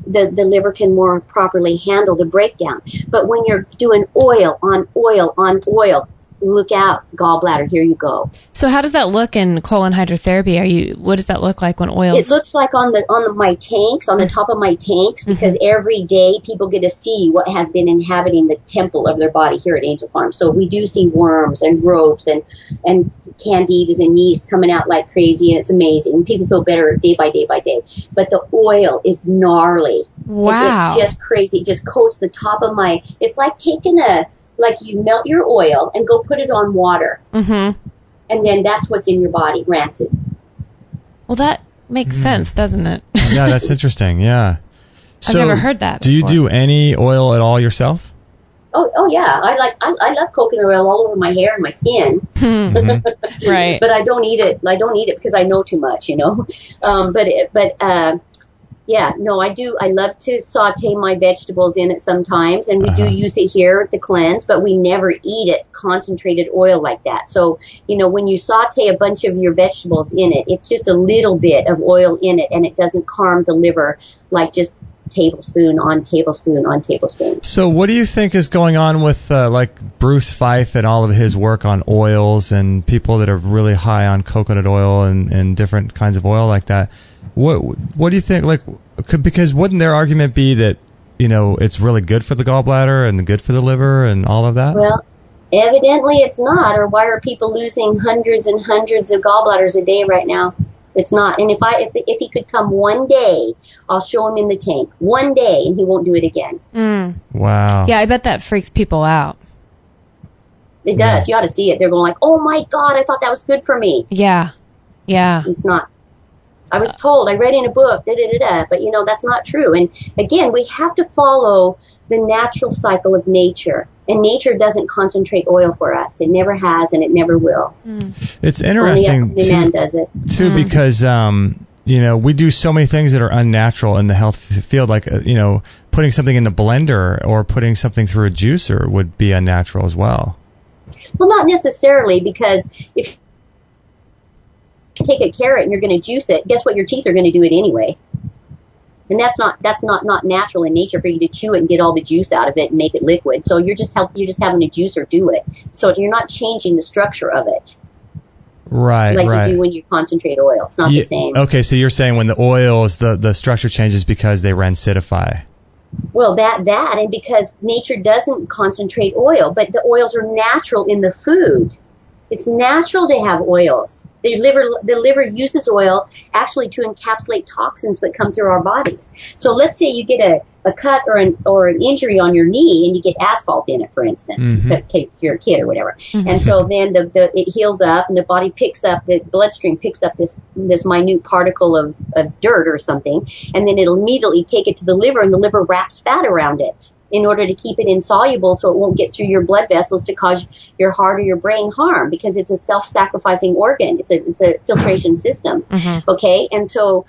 the liver can more properly handle the breakdown. But when you're doing oil on oil on oil, look out, gallbladder, here you go. So how does that look in colon hydrotherapy? What does that look like when oil? It looks like on my tanks, on the top of my tanks, because every day people get to see what has been inhabiting the temple of their body here at Angel Farm. So we do see worms and ropes and candidas and yeast coming out like crazy, and it's amazing. People feel better day by day by day. But the oil is gnarly. Wow. It's just crazy. It just coats the top of it's like taking you melt your oil and go put it on water. And then that's what's in your body, rancid. Well, that makes sense, doesn't it? Yeah, that's interesting. Yeah. I've never heard that Do you before. do any oil at all yourself? Oh yeah. I love coconut oil all over my hair and my skin. Right. But I don't eat it. I don't eat it because I know too much, I do. I love to saute my vegetables in it sometimes, and we do use it here at the cleanse, but we never eat it concentrated oil like that. So, when you saute a bunch of your vegetables in it, it's just a little bit of oil in it, and it doesn't harm the liver like just tablespoon on tablespoon on tablespoon. So what do you think is going on with like Bruce Fife and all of his work on oils and people that are really high on coconut oil and different kinds of oil like that? What do you think? Like, because wouldn't their argument be that, you know, it's really good for the gallbladder and good for the liver and all of that? Well, evidently it's not. Or why are people losing hundreds and hundreds of gallbladders a day right now? It's not. And if he could come one day, I'll show him in the tank. One day, and he won't do it again. Wow. Yeah, I bet that freaks people out. It does. You ought to see it. They're going like, oh my God, I thought that was good for me. Yeah. It's not. I was told, I read in a book, but you know, that's not true. And again, we have to follow the natural cycle of nature. And nature doesn't concentrate oil for us. It never has, and it never will. It's interesting, only man does it. too, because, you know, we do so many things that are unnatural in the health field, like, you know, putting something in the blender or putting something through a juicer would be unnatural as well. Well, not necessarily, because if you take a carrot and you're going to juice it, guess what? Your teeth are going to do it anyway. And that's not natural in nature for you to chew it and get all the juice out of it and make it liquid. So you're just having a juicer do it. So you're not changing the structure of it. Right. You do when you concentrate oil. It's not the same. Okay, so you're saying when the oils, the structure changes because they rancidify. Well, that and because nature doesn't concentrate oil, but the oils are natural in the food. It's natural to have oils. The liver uses oil actually to encapsulate toxins that come through our bodies. So let's say you get a cut or an injury on your knee and you get asphalt in it, for instance, if you're a kid or whatever. And so then it heals up and the body the bloodstream picks up this minute particle of dirt or something, and then it'll immediately take it to the liver, and the liver wraps fat around it in order to keep it insoluble so it won't get through your blood vessels to cause your heart or your brain harm, because it's a self-sacrificing organ. It's a filtration system. Okay. And so,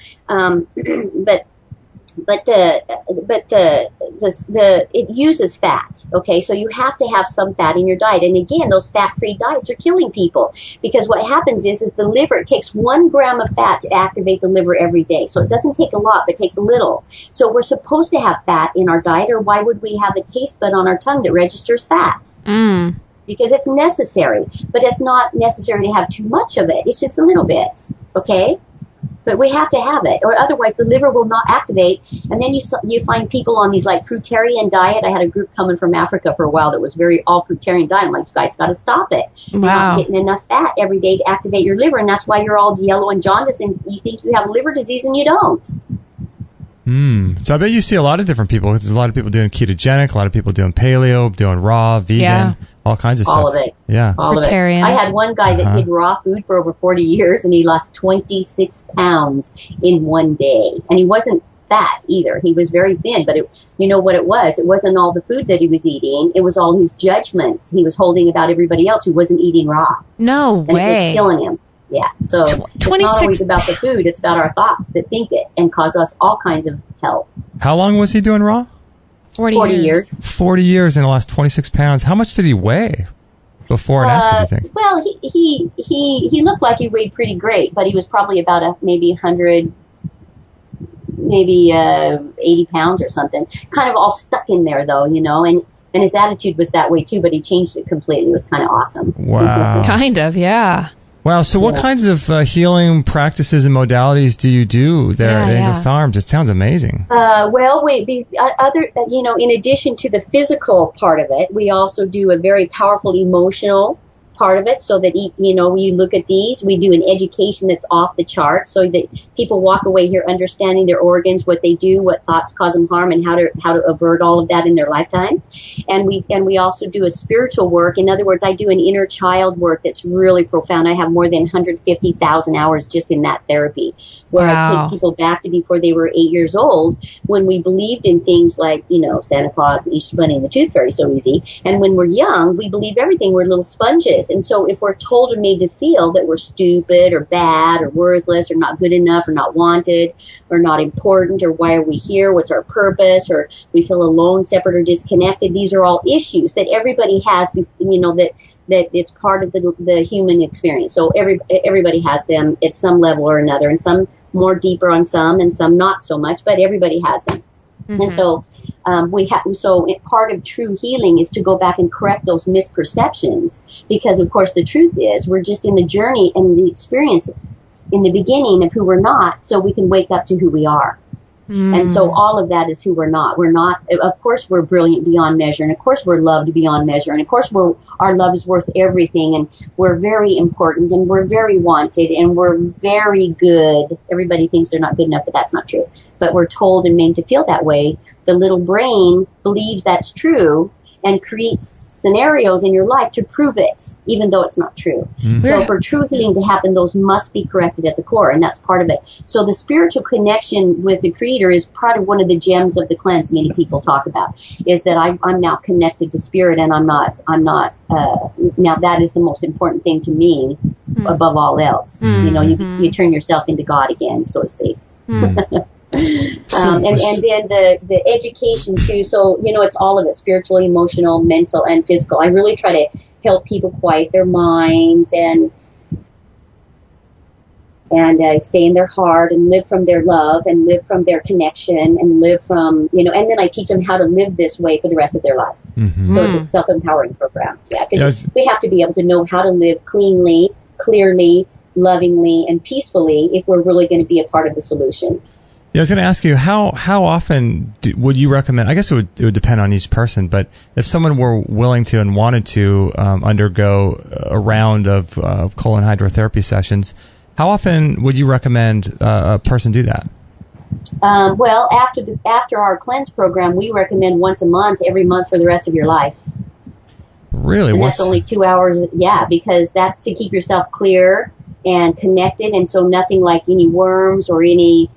it uses fat. Okay. So you have to have some fat in your diet. And again, those fat-free diets are killing people, because what happens is the liver, it takes 1 gram of fat to activate the liver every day. So it doesn't take a lot, but it takes a little. So we're supposed to have fat in our diet, or why would we have a taste bud on our tongue that registers fat? Because it's necessary, but it's not necessary to have too much of it. It's just a little bit. Okay. But we have to have it, or otherwise the liver will not activate. And then you find people on these like fruitarian diet. I had a group coming from Africa for a while that was very all fruitarian diet. I'm like, you guys got to stop it. You're not getting enough fat every day to activate your liver, and that's why you're all yellow and jaundiced, and you think you have liver disease and you don't. So I bet you see a lot of different people. There's a lot of people doing ketogenic, a lot of people doing paleo, doing raw, vegan, all kinds of stuff. All of it. Yeah. All of it. I had one guy that did raw food for over 40 years, and he lost 26 pounds in one day. And he wasn't fat either. He was very thin, but you know what it was? It wasn't all the food that he was eating. It was all his judgments he was holding about everybody else who wasn't eating raw. No way. And it was killing him. Yeah, so it's not always about the food. It's about our thoughts that think it and cause us all kinds of health. How long was he doing raw? 40 years. 40 years, and he lost 26 pounds. How much did he weigh before and after, do you think? Well, he looked like he weighed pretty great, but he was probably about maybe 100, maybe 80 pounds or something. Kind of all stuck in there, though, you know, and his attitude was that way, too, but he changed it completely. It was kind of awesome. Wow. Kind of, yeah. Wow. So what kinds of healing practices and modalities do you do there at Angel Farms? It sounds amazing. In addition to the physical part of it, we also do a very powerful emotional part of it, so that, you know, you look at these, we do an education that's off the chart, so that people walk away here understanding their organs, what they do, what thoughts cause them harm, and how to avert all of that in their lifetime. And we also do a spiritual work. In other words, I do an inner child work that's really profound. I have more than 150,000 hours just in that therapy, where I take people back to before they were 8 years old, when we believed in things like, you know, Santa Claus, the Easter Bunny, and the Tooth Fairy, so easy. And when we're young, we believe everything. We're little sponges. And so if we're told or made to feel that we're stupid or bad or worthless or not good enough or not wanted or not important, or why are we here, what's our purpose, or we feel alone, separate, or disconnected, these are all issues that everybody has, you know, that it's part of the human experience. So everybody has them at some level or another, and some more deeper on some and some not so much, but everybody has them. And so part of true healing is to go back and correct those misperceptions, because of course the truth is we're just in the journey and the experience in the beginning of who we're not, so we can wake up to who we are. And so all of that is who we're not. We're not, of course we're brilliant beyond measure, and of course we're loved beyond measure, and of course our love is worth everything, and we're very important, and we're very wanted, and we're very good. Everybody thinks they're not good enough, but that's not true. But we're told and made to feel that way. The little brain believes that's true and creates scenarios in your life to prove it, even though it's not true. So for true healing to happen, those must be corrected at the core, and that's part of it. So the spiritual connection with the Creator is part of one of the gems of the cleanse many people talk about, is that I'm now connected to Spirit, and I'm not, now that is the most important thing to me above all else. You know, you turn yourself into God again, so to speak. And then the education too. So, you know, it's all of it, spiritual, emotional, mental, and physical. I really try to help people quiet their minds and stay in their heart and live from their love and live from their connection and live from, you know, and then I teach them how to live this way for the rest of their life. So it's a self-empowering program. Yeah, because we have to be able to know how to live cleanly, clearly, lovingly, and peacefully if we're really going to be a part of the solution. Yeah, I was going to ask you, how often would you recommend, I guess it would depend on each person, but if someone were willing to and wanted to undergo a round of colon hydrotherapy sessions, how often would you recommend a person do that? Well, after our cleanse program, we recommend once a month, every month for the rest of your life. Really? And that's only 2 hours, because that's to keep yourself clear and connected, and so nothing like any worms or any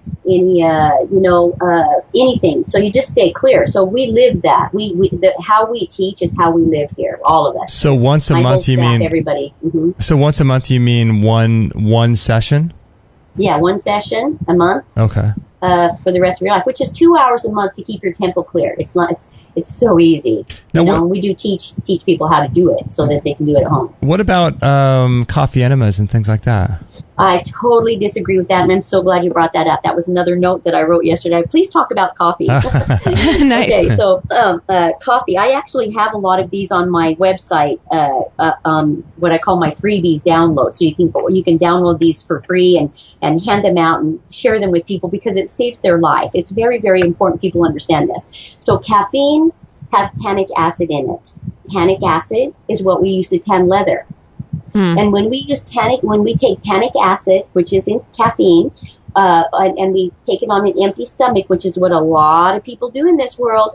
anything. So you just stay clear. So we live that. How we teach is how we live here, all of us. So once a month, you mean everybody? So once a month, you mean one session? Yeah, one session a month. Okay. For the rest of your life, which is 2 hours a month to keep your temple clear. It's so easy. Now, we do teach people how to do it so that they can do it at home. What about coffee enemas and things like that? I totally disagree with that, and I'm so glad you brought that up. That was another note that I wrote yesterday. Please talk about coffee. Nice. Okay, so coffee. I actually have a lot of these on my website, what I call my freebies download. So you can download these for free and hand them out and share them with people because it saves their life. It's very, very important people understand this. So caffeine has tannic acid in it. Tannic acid is what we use to tan leather. And when we take tannic acid, which is in caffeine, and we take it on an empty stomach, which is what a lot of people do in this world.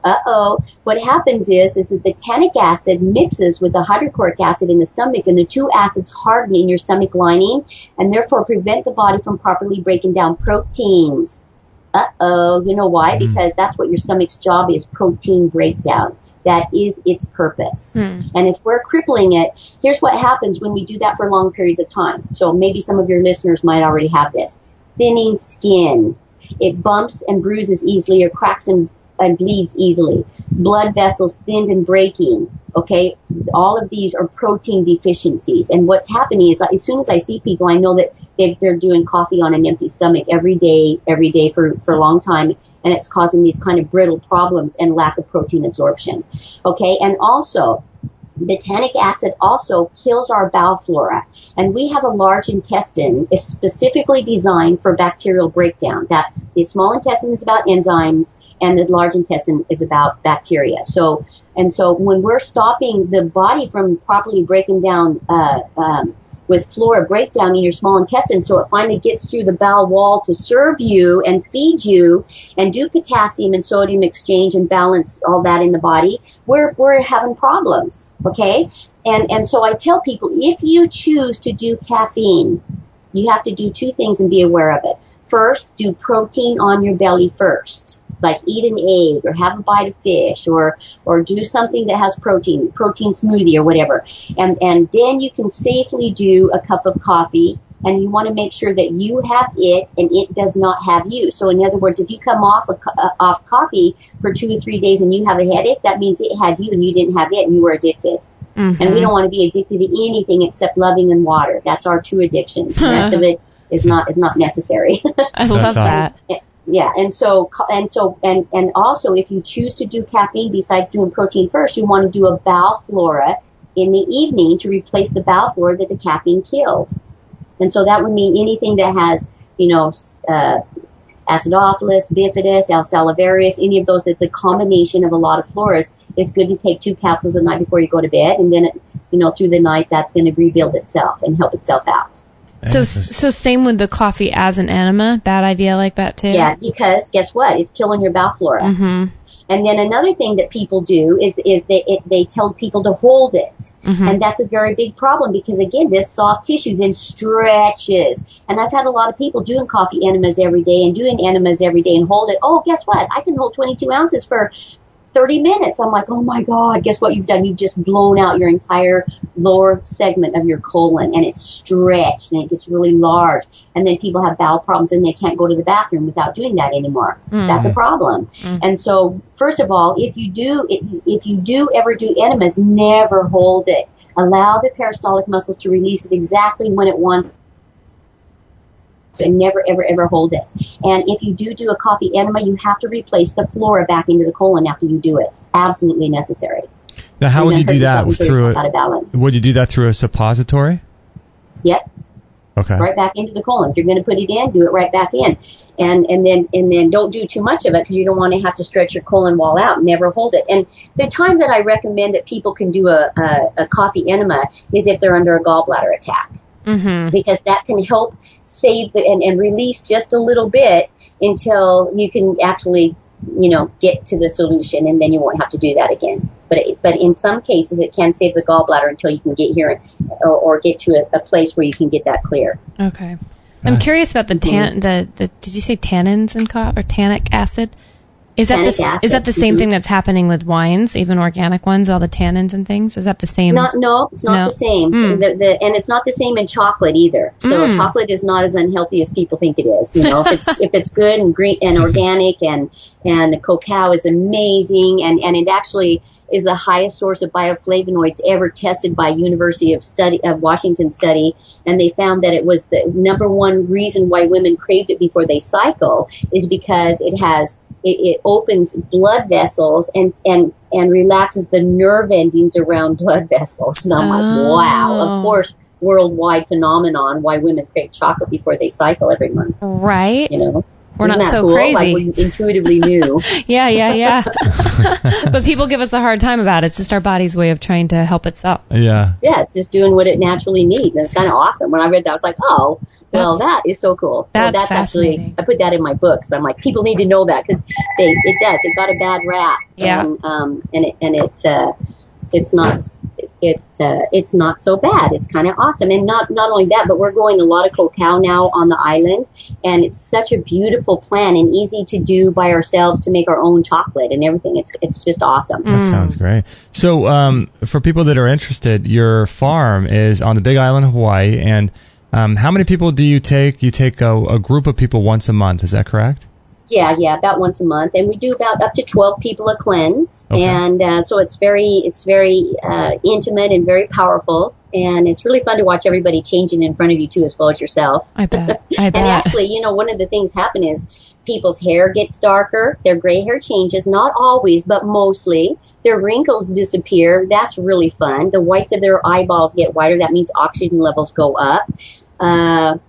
What happens is that the tannic acid mixes with the hydrochloric acid in the stomach, and the two acids harden in your stomach lining, and therefore prevent the body from properly breaking down proteins. You know why? Because that's what your stomach's job is, protein breakdown. That is its purpose. And if we're crippling it, here's what happens when we do that for long periods of time. So maybe some of your listeners might already have this. Thinning skin. It bumps and bruises easily or cracks and bleeds easily. Blood vessels thinned and breaking. Okay? All of these are protein deficiencies. And what's happening is as soon as I see people, I know that they're doing coffee on an empty stomach every day for a long time. And it's causing these kind of brittle problems and lack of protein absorption. Okay, and also, the tannic acid also kills our bowel flora. And we have a large intestine is specifically designed for bacterial breakdown. That the small intestine is about enzymes, and the large intestine is about bacteria. So when we're stopping the body from properly breaking down with flora breakdown in your small intestine, so it finally gets through the bowel wall to serve you and feed you and do potassium and sodium exchange and balance all that in the body, we're having problems, okay? And so I tell people, if you choose to do caffeine, you have to do two things and be aware of it. First, do protein on your belly first. Like eat an egg or have a bite of fish or do something that has protein smoothie or whatever. And then you can safely do a cup of coffee, and you want to make sure that you have it and it does not have you. So in other words, if you come off coffee for 2 or 3 days and you have a headache, that means it had you and you didn't have it and you were addicted. And we don't want to be addicted to anything except loving and water. That's our true addictions. The rest of it is not necessary. I love that. Yeah, and also if you choose to do caffeine besides doing protein first, you want to do a bowel flora in the evening to replace the bowel flora that the caffeine killed. And so that would mean anything that has, acidophilus, bifidus, salivarius, any of those that's a combination of a lot of floras, is good to take 2 capsules a night before you go to bed, and then through the night that's going to rebuild itself and help itself out. So same with the coffee as an enema? Bad idea like that too? Yeah, because guess what? It's killing your bowel flora. Mm-hmm. And then another thing that people do is they tell people to hold it. Mm-hmm. And that's a very big problem because, again, this soft tissue then stretches. And I've had a lot of people doing coffee enemas every day and doing enemas every day and hold it. Oh, guess what? I can hold 22 ounces for 30 minutes. I'm like, oh my God, guess what you've done? You've just blown out your entire lower segment of your colon, and it's stretched and it gets really large. And then people have bowel problems and they can't go to the bathroom without doing that anymore. Mm. That's a problem. Mm. And so, first of all, if you do ever do enemas, never hold it. Allow the peristaltic muscles to release it exactly when it wants. And never, ever, ever hold it. And if you do a coffee enema, you have to replace the flora back into the colon after you do it. Absolutely necessary. Now, how would you do that? Would you do that through a suppository? Yep. Okay. Right back into the colon. If you're going to put it in, do it right back in. And then don't do too much of it because you don't want to have to stretch your colon wall out. Never hold it. And the time that I recommend that people can do a coffee enema is if they're under a gallbladder attack. Mm-hmm. Because that can help save and release just a little bit until you can actually, get to the solution, and then you won't have to do that again. But in some cases, it can save the gallbladder until you can get here or get to a place where you can get that clear. Okay. I'm curious about the did you say tannins or tannic acid? Is that the same thing that's happening with wines, even organic ones, all the tannins and things? Is that the same? No, it's not the same. Mm. And it's not the same in chocolate either. So chocolate is not as unhealthy as people think it is. If it's good and green and organic and the cacao is amazing and it actually is the highest source of bioflavonoids ever tested by University of Washington study, and they found that it was the number one reason why women craved it before they cycle is because it opens blood vessels and relaxes the nerve endings around blood vessels. And I'm like, wow, of course, worldwide phenomenon why women crave chocolate before they cycle every month. Right. We're Isn't not so cool? crazy. Like we intuitively knew. Yeah. But people give us a hard time about it. It's just our body's way of trying to help itself. Yeah. Yeah, it's just doing what it naturally needs. And it's kind of awesome. When I read that, I was like, oh, well, that is so cool. So that's actually, I put that in my book. So I'm like, people need to know that because it does. It got a bad rap. Yeah. It's not so bad. It's kind of awesome. And not only that, but we're growing a lot of cacao now on the island, and it's such a beautiful plant and easy to do by ourselves to make our own chocolate and everything. It's just awesome. That sounds great. So for people that are interested, your farm is on the Big Island of Hawaii, and how many people do you take? You take a group of people once a month. Is that correct? Yeah, about once a month, and we do about up to 12 people a cleanse, okay. And so it's very intimate and very powerful, and it's really fun to watch everybody changing in front of you too, as well as yourself. I bet. And actually, one of the things happen is people's hair gets darker, their gray hair changes, not always, but mostly. Their wrinkles disappear. That's really fun. The whites of their eyeballs get whiter. That means oxygen levels go up.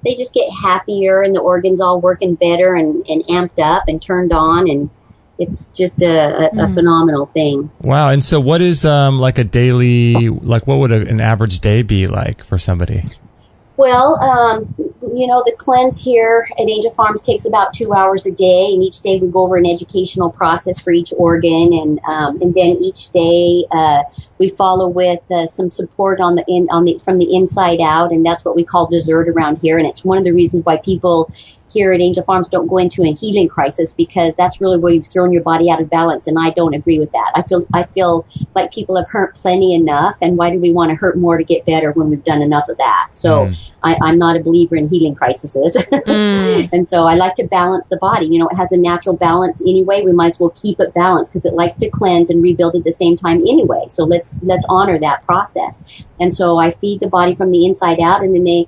They just get happier and the organs all working better and amped up and turned on, and it's just a phenomenal thing. Wow. And so what is like a daily, like what would an average day be like for somebody? Well, the cleanse here at Angel Farms takes about 2 hours a day, and each day we go over an educational process for each organ, and then each day we follow with some support from the inside out, and that's what we call dessert around here, and it's one of the reasons why people here at Angel Farms don't go into a healing crisis, because that's really where you've thrown your body out of balance, and I don't agree with that. I feel like people have hurt plenty enough, and why do we want to hurt more to get better when we've done enough of that? So I'm not a believer in healing crises. And so I like to balance the body. It has a natural balance anyway. We might as well keep it balanced because it likes to cleanse and rebuild at the same time anyway. So let's honor that process. And so I feed the body from the inside out, and then they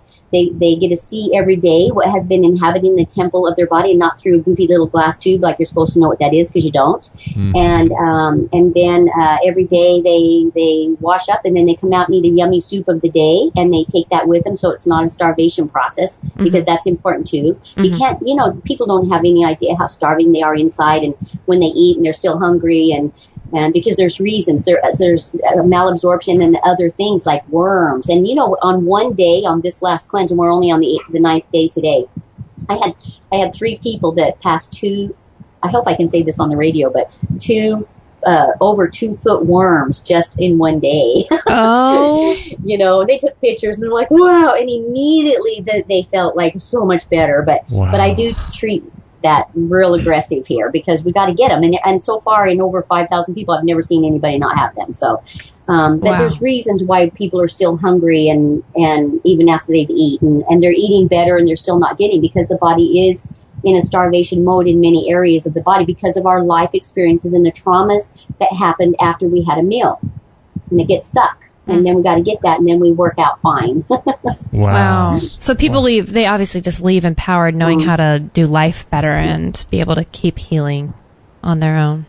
get to see every day what has been inhabiting in the temple of their body and not through a goofy little glass tube like you're supposed to know what that is, because you don't. And then every day they wash up, and then they come out and eat a yummy soup of the day, and they take that with them, so it's not a starvation process, because that's important too. You can't, people don't have any idea how starving they are inside, and when they eat and they're still hungry, and because there's reasons, there's malabsorption and other things like worms. And on one day, on this last cleanse, and we're only on the 9th day today, I had 3 people that passed 2, I hope I can say this on the radio, but 2 over 2-foot worms just in one day. Oh. They took pictures and they're like, wow, and immediately they felt like so much better. But I do treat that real aggressive here, because we got to get them. And so far, in over 5,000 people, I've never seen anybody not have them. So there's reasons why people are still hungry, and even after they've eaten, and they're eating better and they're still not getting, because the body is in a starvation mode in many areas of the body because of our life experiences and the traumas that happened after we had a meal, and it gets stuck. And then we got to get that, and then we work out fine. Wow. So people leave, they obviously just leave empowered, knowing how to do life better and be able to keep healing on their own.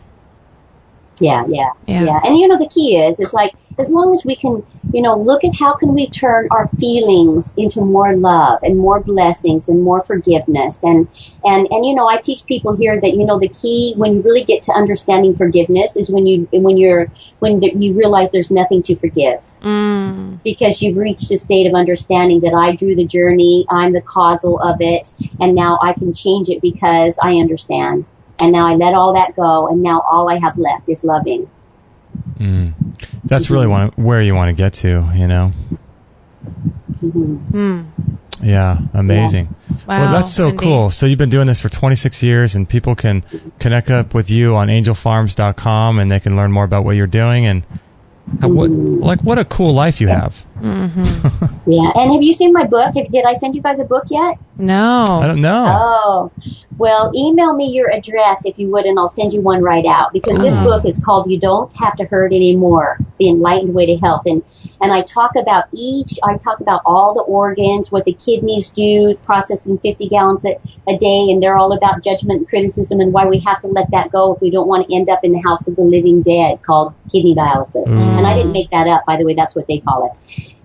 Yeah. And the key is like, as long as we can, look at how can we turn our feelings into more love and more blessings and more forgiveness. And I teach people here that, the key when you really get to understanding forgiveness is when you realize there's nothing to forgive. Because you've reached a state of understanding that I drew the journey, I'm the causal of it, and now I can change it because I understand. And now I let all that go, and now all I have left is loving. That's really where you want to get to, Yeah, amazing. Wow, well, that's so Cindy. cool. So you've been doing this for 26 years, and people can connect up with you on angelfarms.com, and they can learn more about what you're doing, and what a cool life you have. Yeah, and have you seen my book? Did I send you guys a book yet? No. I don't know. Oh, well, email me your address if you would, and I'll send you one right out, because this book is called You Don't Have to Hurt Anymore, The Enlightened Way to Health. And I talk about all the organs, what the kidneys do, processing 50 gallons a day, and they're all about judgment and criticism, and why we have to let that go if we don't want to end up in the house of the living dead, called kidney dialysis. And I didn't make that up, by the way, that's what they call it.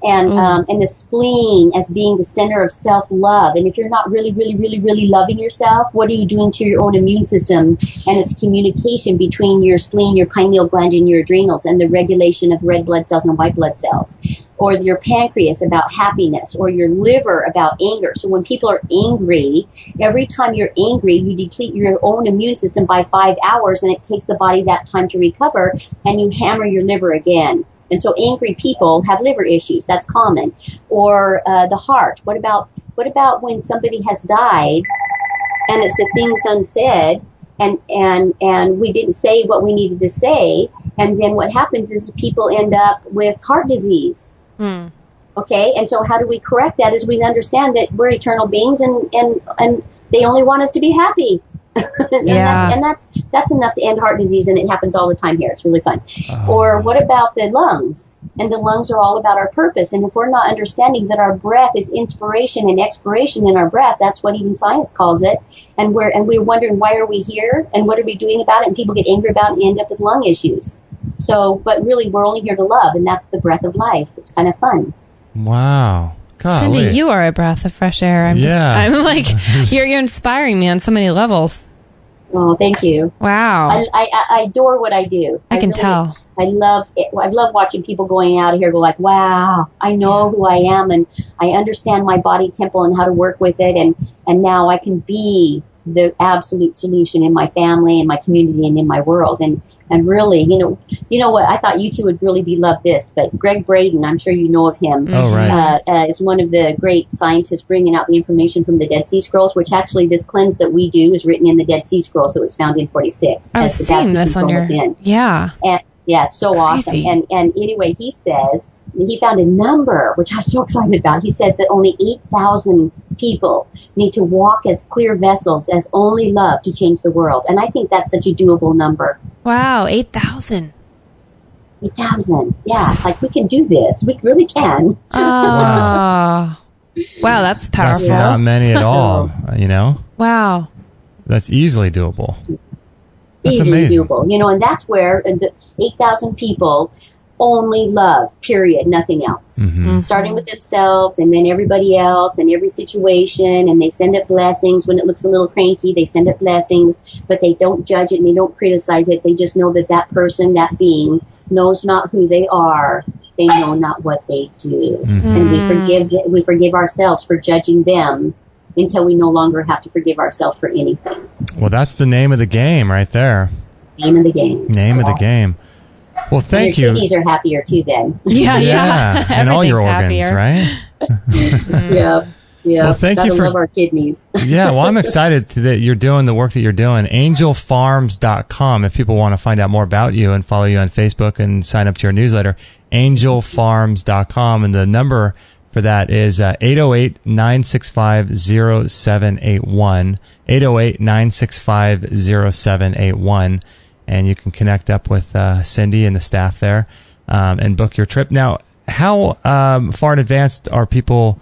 And the spleen as being the center of self-love. And if you're not really, really, really, really loving yourself, what are you doing to your own immune system? And it's communication between your spleen, your pineal gland, and your adrenals, and the regulation of red blood cells and white blood cells. Or your pancreas about happiness, or your liver about anger. So when people are angry, every time you're angry, you deplete your own immune system by 5 hours, and it takes the body that time to recover, and you hammer your liver again. And so angry people have liver issues. That's common. Or the heart. What about when somebody has died and it's the things unsaid, and we didn't say what we needed to say, and then what happens is people end up with heart disease. Okay, and so how do we correct that? Is we understand that we're eternal beings, and they only want us to be happy. and that's enough to end heart disease, and it happens all the time here. It's really fun. Or what about the lungs? And the lungs are all about our purpose. And if we're not understanding that our breath is inspiration and expiration in our breath, that's what even science calls it. And we're wondering, why are we here, and what are we doing about it? And people get angry about it and end up with lung issues. So, but really, we're only here to love, and that's the breath of life. It's kind of fun. Wow. Golly. Cindy, you are a breath of fresh air. I'm like, you're inspiring me on so many levels. Oh, thank you. Wow. I adore what I do. I can tell. I love it. I love watching people going out of here go like, wow, I know who I am, and I understand my body temple and how to work with it, and now I can be the absolute solution in my family, in my community, and in my world. And really, you know what? I thought you two would really love this, but Greg Braden, I'm sure you know of him. Oh, right. Is one of the great scientists bringing out the information from the Dead Sea Scrolls, which actually this cleanse that we do is written in the Dead Sea Scrolls that was found in 46. I was seeing this on your, yeah, it's so crazy. Awesome. And anyway, he says he found a number, which I was so excited about. He says that only 8,000 people need to walk as clear vessels as only love to change the world. And I think that's such a doable number. Wow, 8,000. 8,000. Yeah, like we can do this. We really can. Wow. Wow, that's powerful. That's not many at all, you know? Wow. That's easily doable. That's Easily amazing. doable. You know, and that's where the 8,000 people only love, period, nothing else. Starting with themselves and then everybody else and every situation, and they send up blessings. When it looks a little cranky, they send up blessings, but they don't judge it and they don't criticize it. They just know that that person, that being, knows not who they are. They know not what they do. And we forgive ourselves for judging them until we no longer have to forgive ourselves for anything. Well, that's the name of the game right there. Name of the game. Name of the game. Well, thank and your you. kidneys are happier too then. Yeah. And all your organs, happier. right? Yeah. Well, thank Gotta you for love our kidneys. Yeah, well, I'm excited that you're doing the work that you're doing. Angelfarms.com if people want to find out more about you and follow you on Facebook and sign up to your newsletter. Angelfarms.com, and the number for that is 808-965-0781. 808-965-0781. And you can connect up with Cindy and the staff there and book your trip. Now, how far in advance are people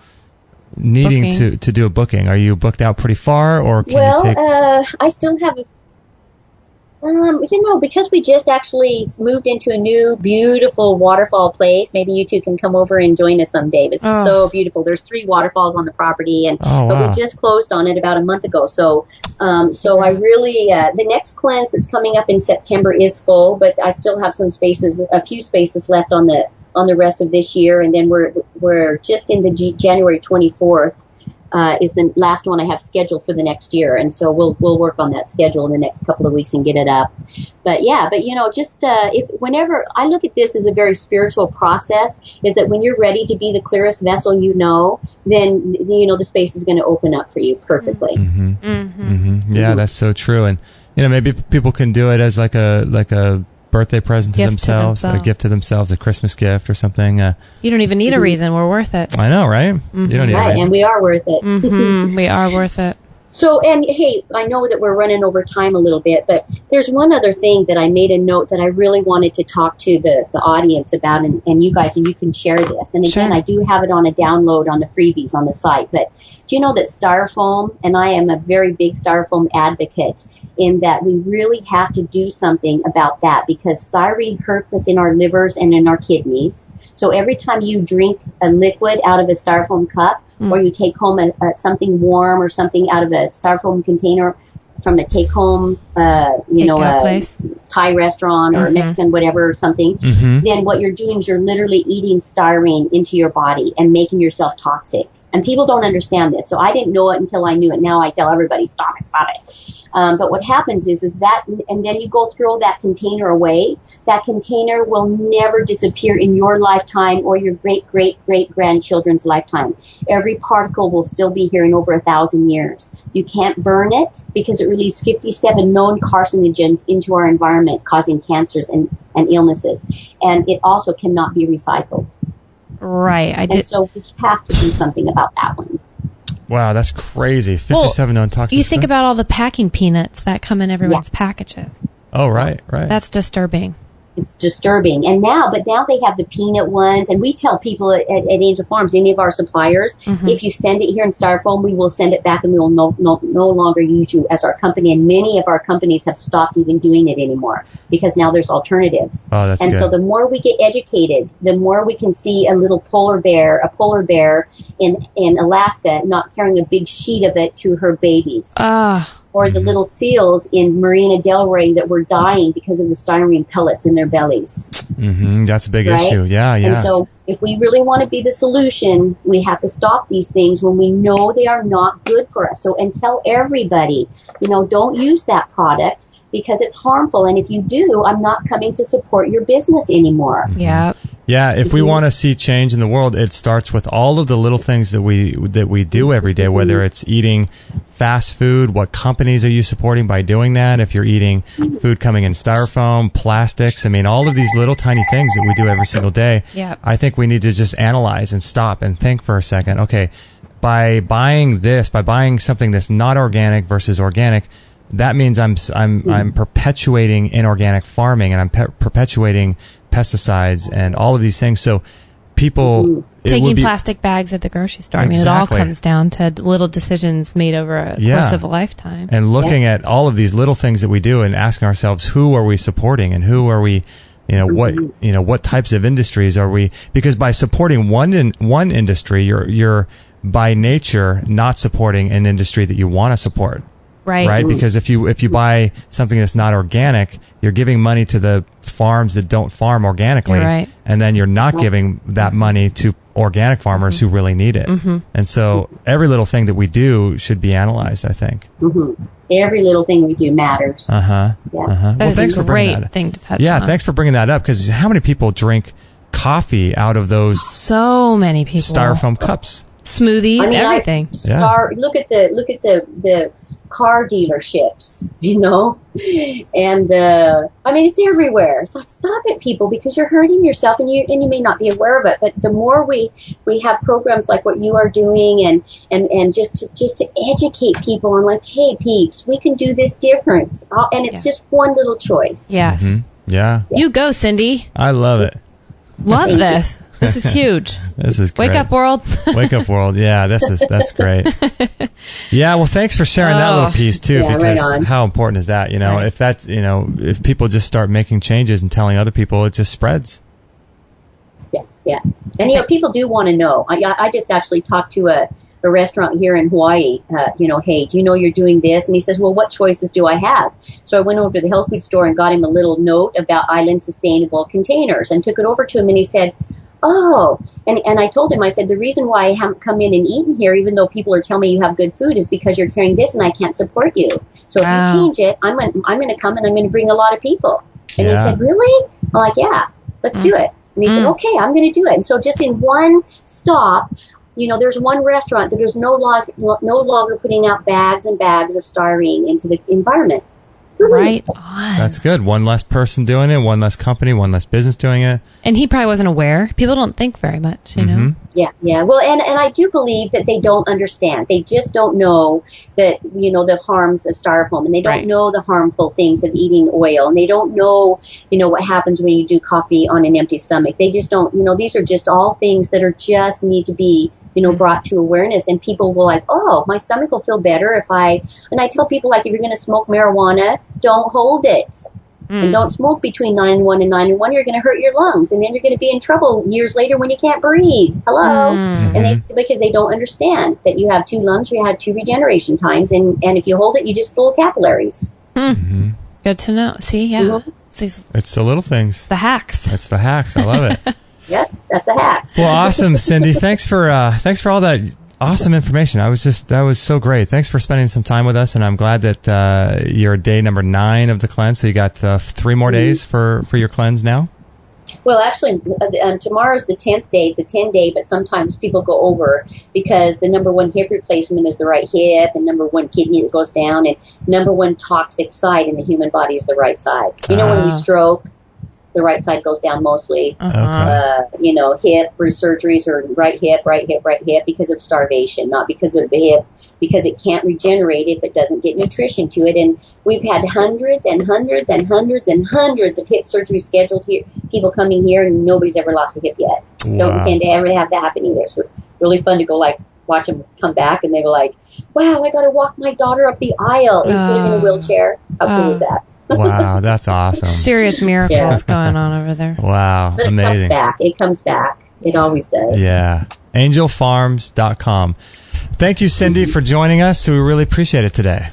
needing to do a booking? Are you booked out pretty far, or can you take... I still have because we just actually moved into a new beautiful waterfall place. Maybe you two can come over and join us someday. It's so beautiful. There's 3 waterfalls on the property, and but we just closed on it about a month ago. So I really the next cleanse that's coming up in September is full, but I still have a few spaces left on the rest of this year, and then we're just in the January 24th. Is the last one I have scheduled for the next year, and so we'll work on that schedule in the next couple of weeks and get it up. But whenever I look at this as a very spiritual process, is that when you're ready to be the clearest vessel, then the space is going to open up for you perfectly. Yeah, that's so true. And maybe people can do it as like a birthday present to themselves, a gift to themselves, a Christmas gift or something. You don't even need a reason. We're worth it. I know, right? You don't need a reason. And we are worth it. We are worth it. So, and hey, I know that we're running over time a little bit, but there's one other thing that I made a note that I really wanted to talk to the audience about, and you guys, and you can share this. And again, I do have it on a download on the freebies on the site, but do you know that Styrofoam, and I am a very big Styrofoam advocate, in that we really have to do something about that, because styrene hurts us in our livers and in our kidneys. So every time you drink a liquid out of a Styrofoam cup, or you take home something warm or something out of a Styrofoam container from a take-home, a Thai restaurant or Mexican whatever or something, then what you're doing is you're literally eating styrene into your body and making yourself toxic. And people don't understand this. So I didn't know it until I knew it. Now I tell everybody, stop it. But what happens is that, and then you go throw that container away. That container will never disappear in your lifetime or your great-great-great-grandchildren's lifetime. Every particle will still be here in over 1,000 years. You can't burn it because it released 57 known carcinogens into our environment, causing cancers and illnesses. And it also cannot be recycled. Right. And so we have to do something about that one. Wow, that's crazy. 57 known toxins. You think about all the packing peanuts that come in everyone's packages. Oh, right. That's disturbing. It's disturbing. And now they have the peanut ones, and we tell people at Angel Farms, any of our suppliers, if you send it here in Styrofoam, we will send it back and we will no longer use you as our company. And many of our companies have stopped even doing it anymore because now there's alternatives. Oh, that's and good. So the more we get educated, the more we can see a polar bear in Alaska not carrying a big sheet of it to her babies. Or the little seals in Marina Del Rey that were dying because of the styrene pellets in their bellies. That's a big issue. Yeah. And so if we really want to be the solution, we have to stop these things when we know they are not good for us. So, and tell everybody, don't use that product because it's harmful. And if you do, I'm not coming to support your business anymore. Yeah. Yeah, if we want to see change in the world, it starts with all of the little things that we do every day, whether it's eating fast food, what companies are you supporting by doing that? If you're eating food coming in styrofoam, plastics, all of these little tiny things that we do every single day, I think we need to just analyze and stop and think for a second. Okay, by buying something that's not organic versus organic, that means I'm perpetuating inorganic farming, and I'm perpetuating pesticides and all of these things. So people taking plastic bags at the grocery store. Exactly. I mean, it all comes down to little decisions made over a course of a lifetime. And looking at all of these little things that we do and asking ourselves, who are we supporting and who are we, what types of industries are we? Because by supporting one industry, you're by nature not supporting an industry that you want to support. Right. Because if you buy something that's not organic, you're giving money to the farms that don't farm organically. Right. And then you're not giving that money to organic farmers who really need it. And so every little thing that we do should be analyzed, I think. Every little thing we do matters. That Well, is thanks a for bringing that great up. thing to touch on. Yeah, thanks for bringing that up, because how many people drink coffee out of those So many people. styrofoam cups? Smoothies, everything. Look at the car dealerships, and it's everywhere. So stop it, people, because you're hurting yourself, and you may not be aware of it. But the more we have programs like what you are doing, and just to educate people on, like, hey, peeps, we can do this different, and it's just one little choice. Yes. Yeah. You go, Cindy. I love it. Love this. This is huge. This is great. Wake up, world. Wake up, world. Yeah, that's great. Yeah, well, thanks for sharing that little piece too, because how important is that? If that, if people just start making changes and telling other people, it just spreads. Yeah. And people do want to know. I just actually talked to a restaurant here in Hawaii. Hey, do you know you're doing this? And he says, well, what choices do I have? So I went over to the health food store and got him a little note about Island Sustainable Containers and took it over to him, and he said, oh, and I told him, I said, the reason why I haven't come in and eaten here, even though people are telling me you have good food, is because you're carrying this and I can't support you. So if you change it, I'm going to come and I'm going to bring a lot of people. And he said, really? I'm like, yeah, let's do it. And he said, okay, I'm going to do it. And so just in one stop, there's one restaurant that is no longer putting out bags and bags of styrene into the environment. Right on. That's good. One less person doing it, one less company, one less business doing it. And he probably wasn't aware. People don't think very much, know? Yeah. Well, and I do believe that they don't understand. They just don't know that, the harms of styrofoam, and they don't know the harmful things of eating oil, and they don't know, what happens when you do coffee on an empty stomach. They just don't, these are just all things that are just need to be brought to awareness, and people will like, oh, my stomach will feel better if and I tell people, like, if you're going to smoke marijuana, don't hold it. And don't smoke between 9 and 1 and 9 and 1. You're going to hurt your lungs, and then you're going to be in trouble years later when you can't breathe. Hello? And because they don't understand that you have 2 lungs, you have 2 regeneration times, and if you hold it, you just full of capillaries. Good to know. See, yeah. It's the little things. The hacks. It's the hacks. I love it. Yep, that's the hacks. Well, awesome, Cindy. Thanks for all that awesome information. That was so great. Thanks for spending some time with us, and I'm glad that you're day number 9 of the cleanse. So you got 3 more days for your cleanse now. Well, actually, tomorrow's the 10th day. It's a 10-day, but sometimes people go over because the number 1 hip replacement is the right hip, and number 1 kidney that goes down, and number 1 toxic side in the human body is the right side. When we stroke, the right side goes down mostly. Hip surgeries are right hip, because of starvation, not because of the hip, because it can't regenerate if it doesn't get nutrition to it. And we've had hundreds and hundreds and hundreds and hundreds of hip surgeries scheduled here, people coming here, and nobody's ever lost a hip yet. Wow. Don't intend to ever have that happen either. So it's really fun to go watch them come back, and they were like, wow, I got to walk my daughter up the aisle instead of in a wheelchair. How cool is that? Wow, that's awesome. Serious miracles going on over there. Wow, but amazing. It comes back. It always does. Yeah. Angelfarms.com. Thank you, Cindy, for joining us. We really appreciate it today.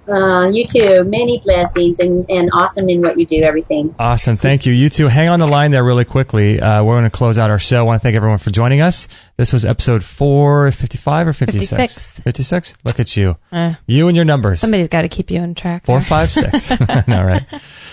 You too. Many blessings and awesome in what you do, everything. Awesome. Thank you. You too. Hang on the line there really quickly. We're going to close out our show. I want to thank everyone for joining us. This was episode 455 or 56? 56? Look at you. You and your numbers. Somebody's got to keep you on track. 456. All right.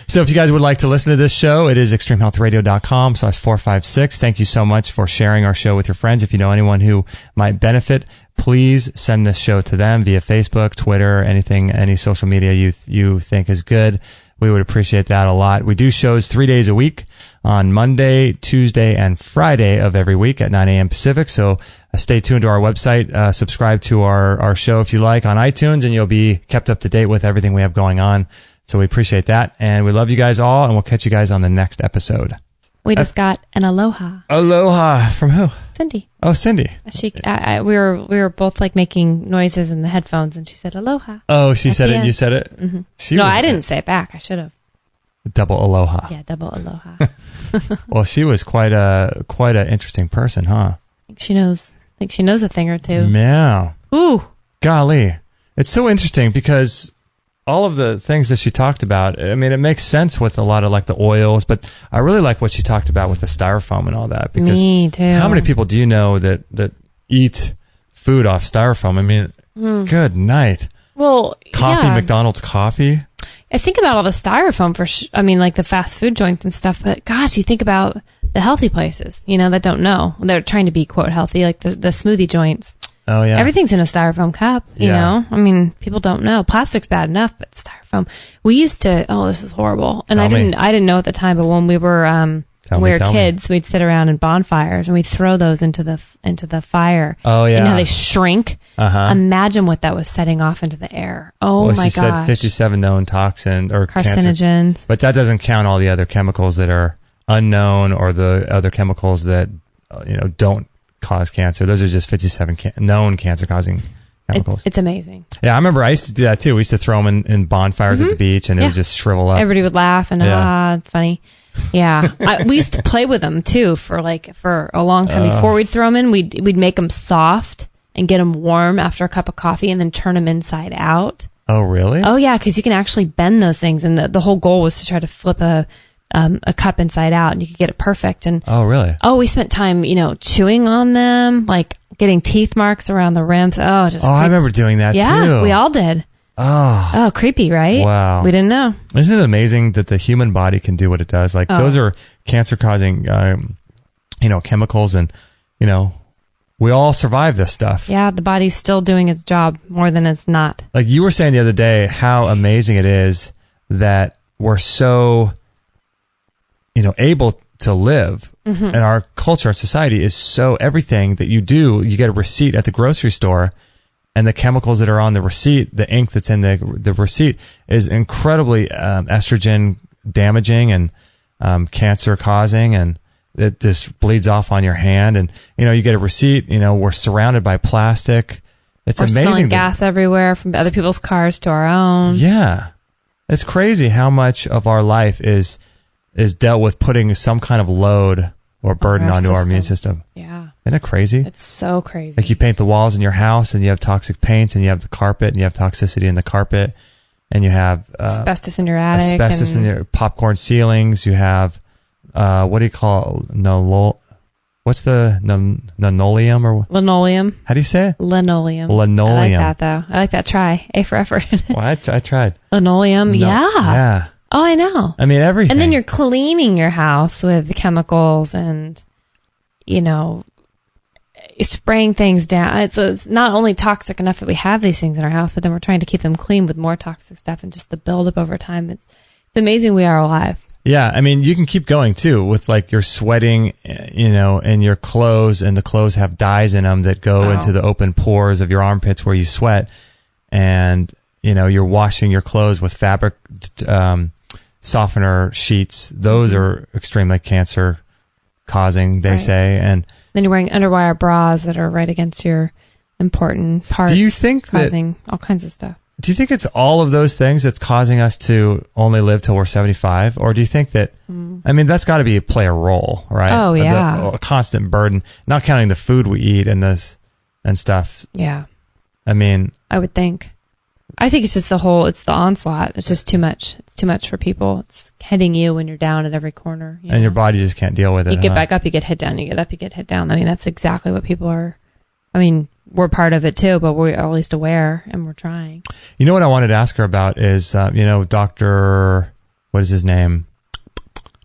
So if you guys would like to listen to this show, it is extremehealthradio.com/456. Thank you so much for sharing our show with your friends. If you know anyone who might benefit, please send this show to them via Facebook, Twitter, any social media you think is good. We would appreciate that a lot. We do shows 3 days a week on Monday, Tuesday, and Friday of every week at 9 a.m. Pacific. So stay tuned to our website. Subscribe to our show if you like on iTunes, and you'll be kept up to date with everything we have going on. So we appreciate that. And we love you guys all, and we'll catch you guys on the next episode. We just got an aloha. Aloha from who? Cindy. Oh, Cindy. We were both like making noises in the headphones, and she said aloha. Oh, she said it and you said it? Mm-hmm. No, I didn't say it back. I should have. Double aloha. Yeah, double aloha. Well, she was quite a interesting person, huh? I think she knows a thing or two. Yeah. Ooh. Golly. It's so interesting because all of the things that she talked about, I mean, it makes sense with a lot of like the oils, but I really like what she talked about with the styrofoam and all that. Because me too. How many people do you know that eat food off styrofoam? I mean, good night. Well, coffee, yeah. McDonald's coffee. I think about all the styrofoam I mean, like the fast food joints and stuff, but gosh, you think about the healthy places, that don't know. They're trying to be, quote, healthy, like the smoothie joints. Oh, yeah. Everything's in a styrofoam cup, you know? I mean, people don't know. Plastic's bad enough, but styrofoam. We used to, this is horrible. And I didn't know at the time, but when we were, kids, we'd sit around in bonfires and we'd throw those into the fire. Oh, yeah. You know how they shrink? Imagine what that was setting off into the air. Oh, my gosh. She said 57 known toxin or carcinogens. Cancer. But that doesn't count all the other chemicals that are unknown or the other chemicals that, don't cause cancer. Those are just 57 known cancer-causing chemicals. It's amazing. Yeah, I remember I used to do that too. We used to throw them in bonfires at the beach, and it would just shrivel up. Everybody would laugh, and it's funny. Yeah, we used to play with them too for a long time. Before we'd throw them in, we'd make them soft and get them warm after a cup of coffee, and then turn them inside out. Oh, really? Oh, yeah, because you can actually bend those things, and the whole goal was to try to flip a cup inside out, and you could get it perfect. And oh, really? Oh, we spent time, chewing on them, like getting teeth marks around the rims. Oh, just I remember doing that too. Yeah, we all did. Oh, creepy, right? Wow. We didn't know. Isn't it amazing that the human body can do what it does? Like those are cancer-causing, chemicals, and we all survive this stuff. Yeah, the body's still doing its job more than it's not. Like you were saying the other day, how amazing it is that we're so able to live, and our culture and society is so, everything that you do, you get a receipt at the grocery store, and the chemicals that are on the receipt, the ink that's in the receipt is incredibly estrogen damaging and cancer causing, and it just bleeds off on your hand. And you get a receipt, we're surrounded by plastic. It's amazing. Smelling gas everywhere, from other people's cars to our own. Yeah, it's crazy how much of our life is dealt with putting some kind of load or burden onto our immune system. Yeah. Isn't it crazy? It's so crazy. Like you paint the walls in your house, and you have toxic paints, and you have the carpet, and you have toxicity in the carpet, and you have asbestos in your attic. Asbestos in your popcorn ceilings. You have, what do you call what's the linoleum or linoleum? How do you say it? Linoleum. Linoleum. I like that though. I like that. Try A for effort. Well, I tried. Linoleum. Yeah. Yeah. Oh, I know. I mean, everything. And then you're cleaning your house with chemicals and, spraying things down. It's not only toxic enough that we have these things in our house, but then we're trying to keep them clean with more toxic stuff, and just the buildup over time. It's amazing we are alive. Yeah. I mean, you can keep going too with like you're sweating, and your clothes, and the clothes have dyes in them that go into the open pores of your armpits where you sweat. And, you're washing your clothes with fabric, softener sheets. Those are extremely cancer causing, they say. And then you're wearing underwire bras that are right against your important parts. Do you think causing all kinds of stuff? Do you think it's all of those things that's causing us to only live till we're 75? Or do you think that, I mean, that's got to play a role, right? Oh, yeah. A constant burden, not counting the food we eat and stuff. Yeah. I mean, I would think. I think it's just it's the onslaught. It's just too much. It's too much for people. It's hitting you when you're down at every corner. And your body just can't deal with it. You get back up, you get hit down, you get up, you get hit down. I mean, that's exactly what people are. I mean, we're part of it too, but we're at least aware, and we're trying. You know what I wanted to ask her about is, Dr. What is his name?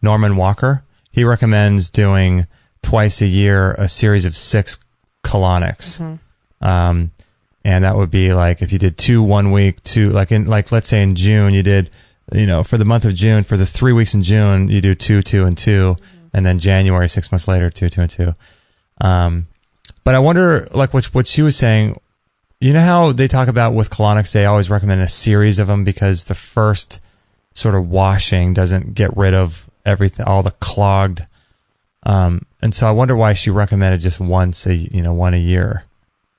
Norman Walker. He recommends doing twice a year a series of 6 colonics. And that would be like if you did 2 1 week, 2 let's say in June you did, for the month of June, for the 3 weeks in June you do 2 2 and 2, and then January 6 months later 2 2 and 2. But I wonder, like what she was saying, how they talk about with colonics, they always recommend a series of them because the first sort of washing doesn't get rid of everything, all the clogged And so I wonder why she recommended just one a year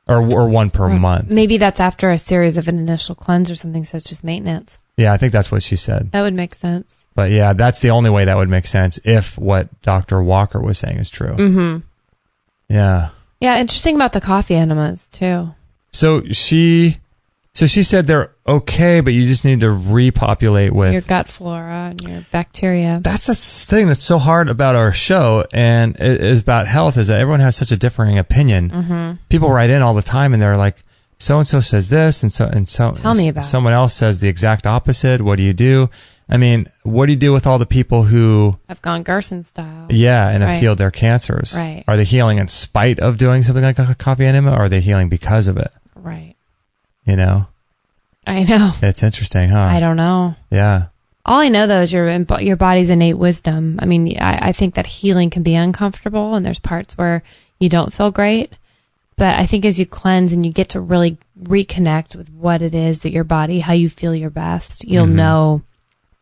or one per month. Maybe that's after a series of an initial cleanse or something such as maintenance. Yeah, I think that's what she said. That would make sense. But yeah, that's the only way that would make sense if what Dr. Walker was saying is true. Mm-hmm. Yeah. Yeah, interesting about the coffee enemas too. So she said they're okay, but you just need to repopulate with your gut flora and your bacteria. That's the thing that's so hard about our show and it is about health is that everyone has such a differing opinion. Mm-hmm. People write in all the time and they're like, so and so says this and so tell me about someone else says the exact opposite. What do you do? I mean, what do you do with all the people who have gone Gerson style? Yeah, and have healed their cancers. Right. Are they healing in spite of doing something like a coffee enema, or are they healing because of it? Right. You know? I know. It's interesting, huh? I don't know. Yeah. All I know, though, is your body's innate wisdom. I mean, I think that healing can be uncomfortable, and there's parts where you don't feel great. But I think as you cleanse and you get to really reconnect with what it is that your body, how you feel your best, you'll know.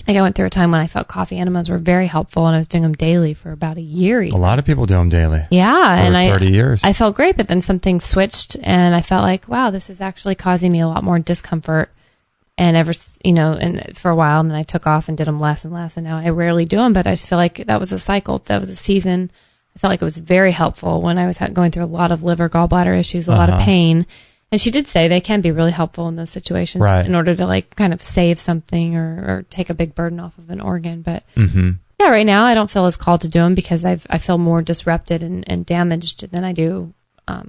Like I went through a time when I felt coffee enemas were very helpful, and I was doing them daily for about a year. Even. A lot of people do them daily. Yeah. Over 30 years. I felt great, but then something switched, and I felt like, wow, this is actually causing me a lot more discomfort. And and for a while, and then I took off and did them less and less, and now I rarely do them, but I just feel like that was a cycle. That was a season. I felt like it was very helpful when I was going through a lot of liver gallbladder issues, a lot of pain. And she did say they can be really helpful in those situations in order to kind of save something or take a big burden off of an organ. But yeah, right now I don't feel as called to do them because I feel more disrupted and damaged than I do a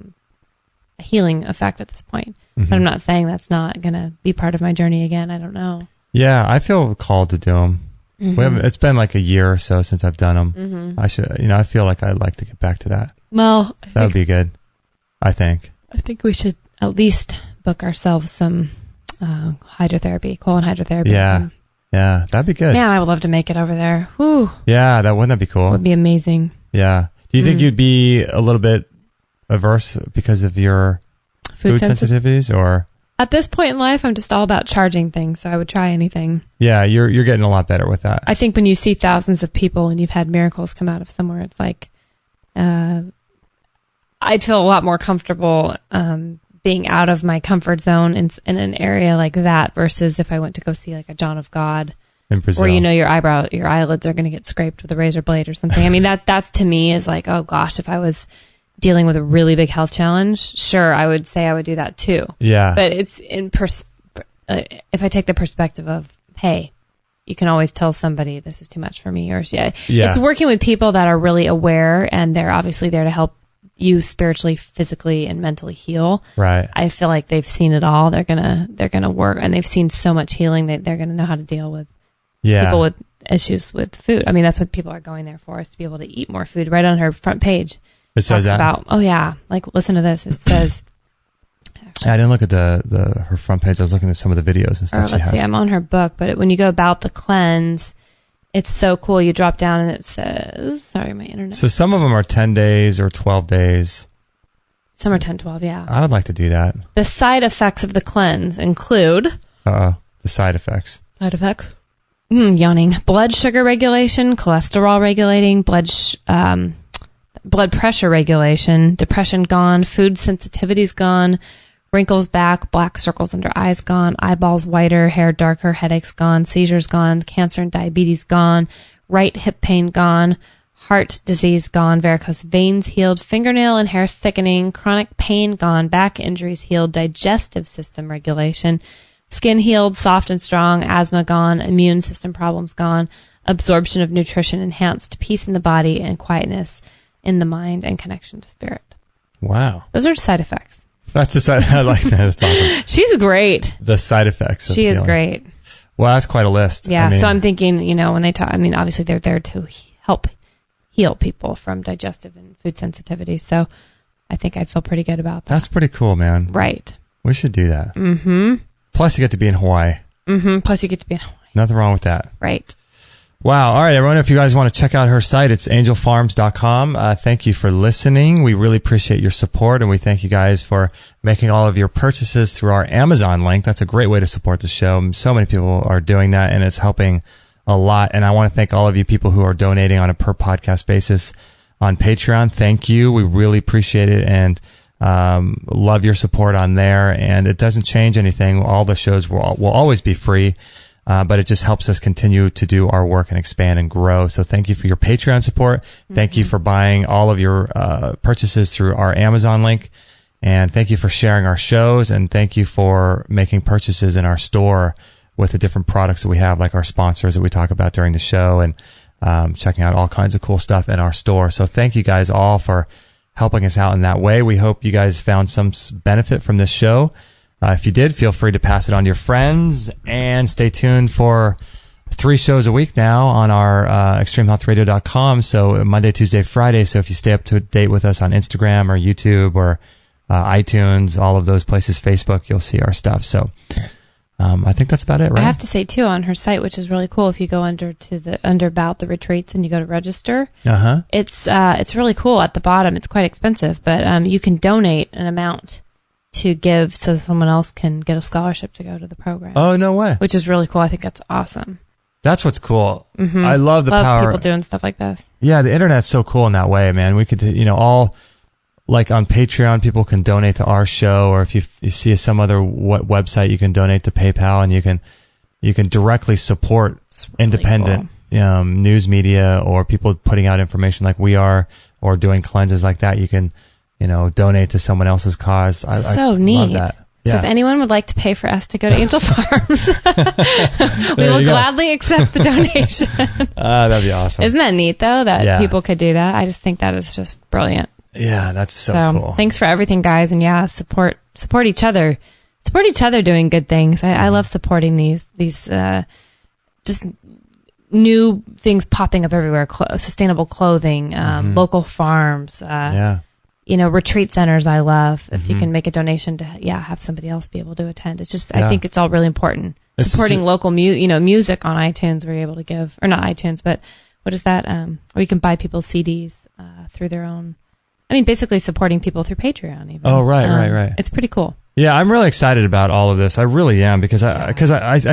healing effect at this point. But I'm not saying that's not going to be part of my journey again. I don't know. Yeah, I feel called to do them. It's been like a year or so since I've done them. I should, I feel like I'd like to get back to that. Well, that would be good. I think we should at least book ourselves some hydrotherapy, colon hydrotherapy. Yeah. Yeah, that'd be good. Man, I would love to make it over there. Whew. Yeah, wouldn't that be cool? It would be amazing. Yeah. Do you think you'd be a little bit averse because of your food sensitivities or? At this point in life, I'm just all about charging things, so I would try anything. Yeah, you're getting a lot better with that. I think when you see thousands of people and you've had miracles come out of somewhere, it's like I'd feel a lot more comfortable being out of my comfort zone in an area like that versus if I went to go see like a John of God in Brazil, where your eyelids are going to get scraped with a razor blade or something. I mean, that's to me is like, oh gosh, if I was dealing with a really big health challenge, sure, I would say I would do that too. Yeah. But it's if I take the perspective of, hey, you can always tell somebody this is too much for me, or it's working with people that are really aware and they're obviously there to help you spiritually, physically, and mentally heal. Right. I feel like they've seen it all. They're gonna work, and they've seen so much healing that they're gonna know how to deal with people with issues with food. I mean, that's what people are going there for, is to be able to eat more food. Right on her front page. It says that about, listen to this. It says, I didn't look at her front page. I was looking at some of the videos and stuff. Let's see. I'm on her book, but when you go about the cleanse, it's so cool. You drop down and it says, sorry, my internet. So some of them are 10 days or 12 days. Some are 10, 12. Yeah. I would like to do that. The side effects of the cleanse include. The side effects. Yawning. Blood sugar regulation, cholesterol regulating, blood pressure regulation, depression gone, food sensitivities gone, wrinkles back, black circles under eyes gone, eyeballs whiter, hair darker, headaches gone, seizures gone, cancer and diabetes gone, right hip pain gone, heart disease gone, varicose veins healed, fingernail and hair thickening, chronic pain gone, back injuries healed, digestive system regulation, skin healed, soft and strong, asthma gone, immune system problems gone, absorption of nutrition enhanced, peace in the body and quietness in the mind and connection to spirit. Wow. Those are side effects. That's a side. I like that. That's awesome. She's great. The side effects. She is great. Well, that's quite a list. Yeah. So I'm thinking, when they talk, obviously they're there to help heal people from digestive and food sensitivity. So I think I'd feel pretty good about that. That's pretty cool, man. Right. We should do that. Mm-hmm. Plus you get to be in Hawaii. Mm-hmm. Plus you get to be in Hawaii. Nothing wrong with that. Right. Wow. All right, everyone. If you guys want to check out her site, it's angelfarms.com. Thank you for listening. We really appreciate your support, and we thank you guys for making all of your purchases through our Amazon link. That's a great way to support the show. So many people are doing that, and it's helping a lot. And I want to thank all of you people who are donating on a per podcast basis. on Patreon. Thank you. We really appreciate it, and love your support on there. And it doesn't change anything. All the shows will always be free, but it just helps us continue to do our work and expand and grow. So thank you for your Patreon support. Thank you for buying all of your purchases through our Amazon link. And thank you for sharing our shows. And thank you for making purchases in our store with the different products that we have, like our sponsors that we talk about during the show, and checking out all kinds of cool stuff in our store. So thank you guys all for helping us out in that way. We hope you guys found some benefit from this show. If you did, feel free to pass it on to your friends, and stay tuned for 3 shows a week now on our extremehealthradio.com. So Monday, Tuesday, Friday. So if you stay up to date with us on Instagram or YouTube or iTunes, all of those places, Facebook, you'll see our stuff. So I think that's about it, right? I have to say too, on her site, which is really cool, if you go under about the retreats and you go to register, it's really cool at the bottom. It's quite expensive, but you can donate an amount to give so someone else can get a scholarship to go to the program. Oh, no way. Which is really cool. I think that's awesome. That's what's cool. I love the power. People doing stuff like this. Yeah, the internet's so cool in that way, man. We could, all, like on Patreon, people can donate to our show, or if you see some other website, you can donate to PayPal, and you can directly support really independent news media, or people putting out information like we are, or doing cleanses like that. You can, donate to someone else's cause. So I neat. love that. Yeah. So if anyone would like to pay for us to go to Angel Farms, we will gladly accept the donation. That'd be awesome. Isn't that neat, though, that people could do that? I just think that is just brilliant. Yeah, that's so cool. Thanks for everything, guys. And support each other. Support each other doing good things. I love supporting these just new things popping up everywhere. Sustainable clothing, local farms, retreat centers. I love if you can make a donation to have somebody else be able to attend. It's just I think it's all really important. Supporting local music on iTunes, we're able to give, or not iTunes, but what is that? Or you can buy people's CDs through their own. I mean, basically supporting people through Patreon. Even. Oh, right. It's pretty cool. Yeah, I'm really excited about all of this. I really am, because I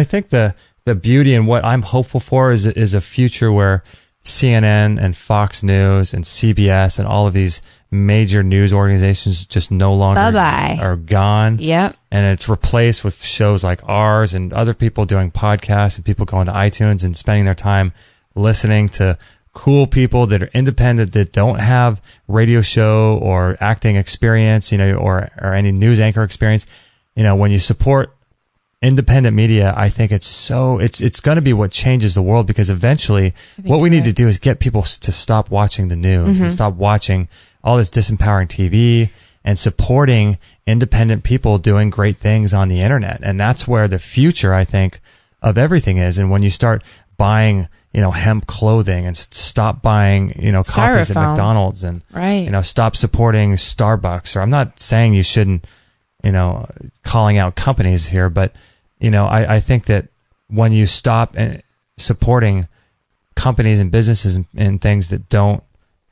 think the beauty and what I'm hopeful for is a future where CNN and Fox News and CBS and all of these major news organizations just no longer are gone. Yep. And it's replaced with shows like ours and other people doing podcasts, and people going to iTunes and spending their time listening to cool people that are independent, that don't have radio show or acting experience, or any news anchor experience. When you support independent media, I think it's going to be what changes the world, because eventually what we need to do is get people to stop watching the news and stop watching all this disempowering TV, and supporting independent people doing great things on the internet. And that's where the future, I think, of everything is. And when you start buying hemp clothing, and stop buying, coffees at McDonald's, and, stop supporting Starbucks. Or I'm not saying you shouldn't, calling out companies here, but, I think that when you stop supporting companies and businesses and things that don't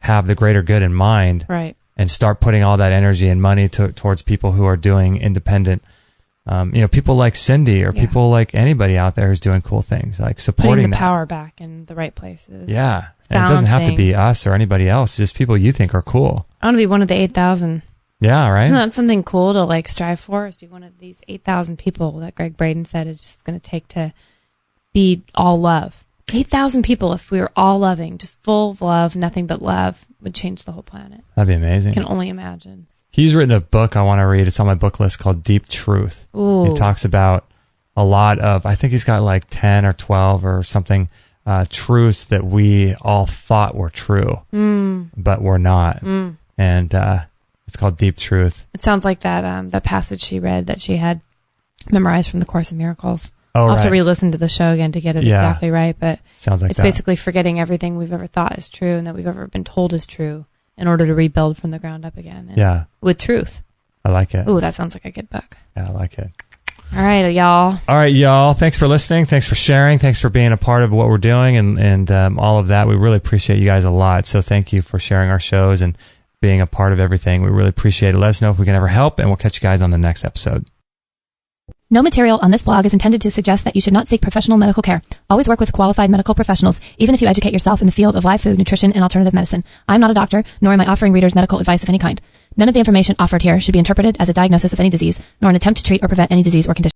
have the greater good in mind, right, and start putting all that energy and money towards people who are doing independent, people like Cindy, or people like anybody out there who's doing cool things, like supporting putting the power back in the right places. Yeah. And it doesn't have to be us or anybody else, just people you think are cool. I want to be one of the 8,000. Yeah, right? Isn't that something cool to strive for, is be one of these 8,000 people that Greg Braden said it's just going to take to be all love. 8,000 people, if we were all loving, just full of love, nothing but love, would change the whole planet. That'd be amazing. I can only imagine. He's written a book I want to read. It's on my book list, called Deep Truth. Ooh. He talks about a lot of, I think he's got like 10 or 12 or something, truths that we all thought were true, but were not. And it's called Deep Truth. It sounds like that passage she read that she had memorized from the Course in Miracles. Oh, I'll have to re-listen to the show again to get it exactly right, but sounds like it's basically forgetting everything we've ever thought is true and that we've ever been told is true in order to rebuild from the ground up again. And with truth. I like it. Ooh, that sounds like a good book. Yeah, I like it. All right, y'all. All right, y'all. Thanks for listening. Thanks for sharing. Thanks for being a part of what we're doing and all of that. We really appreciate you guys a lot. So thank you for sharing our shows and being a part of everything. We really appreciate it. Let us know if we can ever help, and we'll catch you guys on the next episode. No material on this blog is intended to suggest that you should not seek professional medical care. Always work with qualified medical professionals, even if you educate yourself in the field of live food, nutrition, and alternative medicine. I'm not a doctor, nor am I offering readers medical advice of any kind. None of the information offered here should be interpreted as a diagnosis of any disease, nor an attempt to treat or prevent any disease or condition.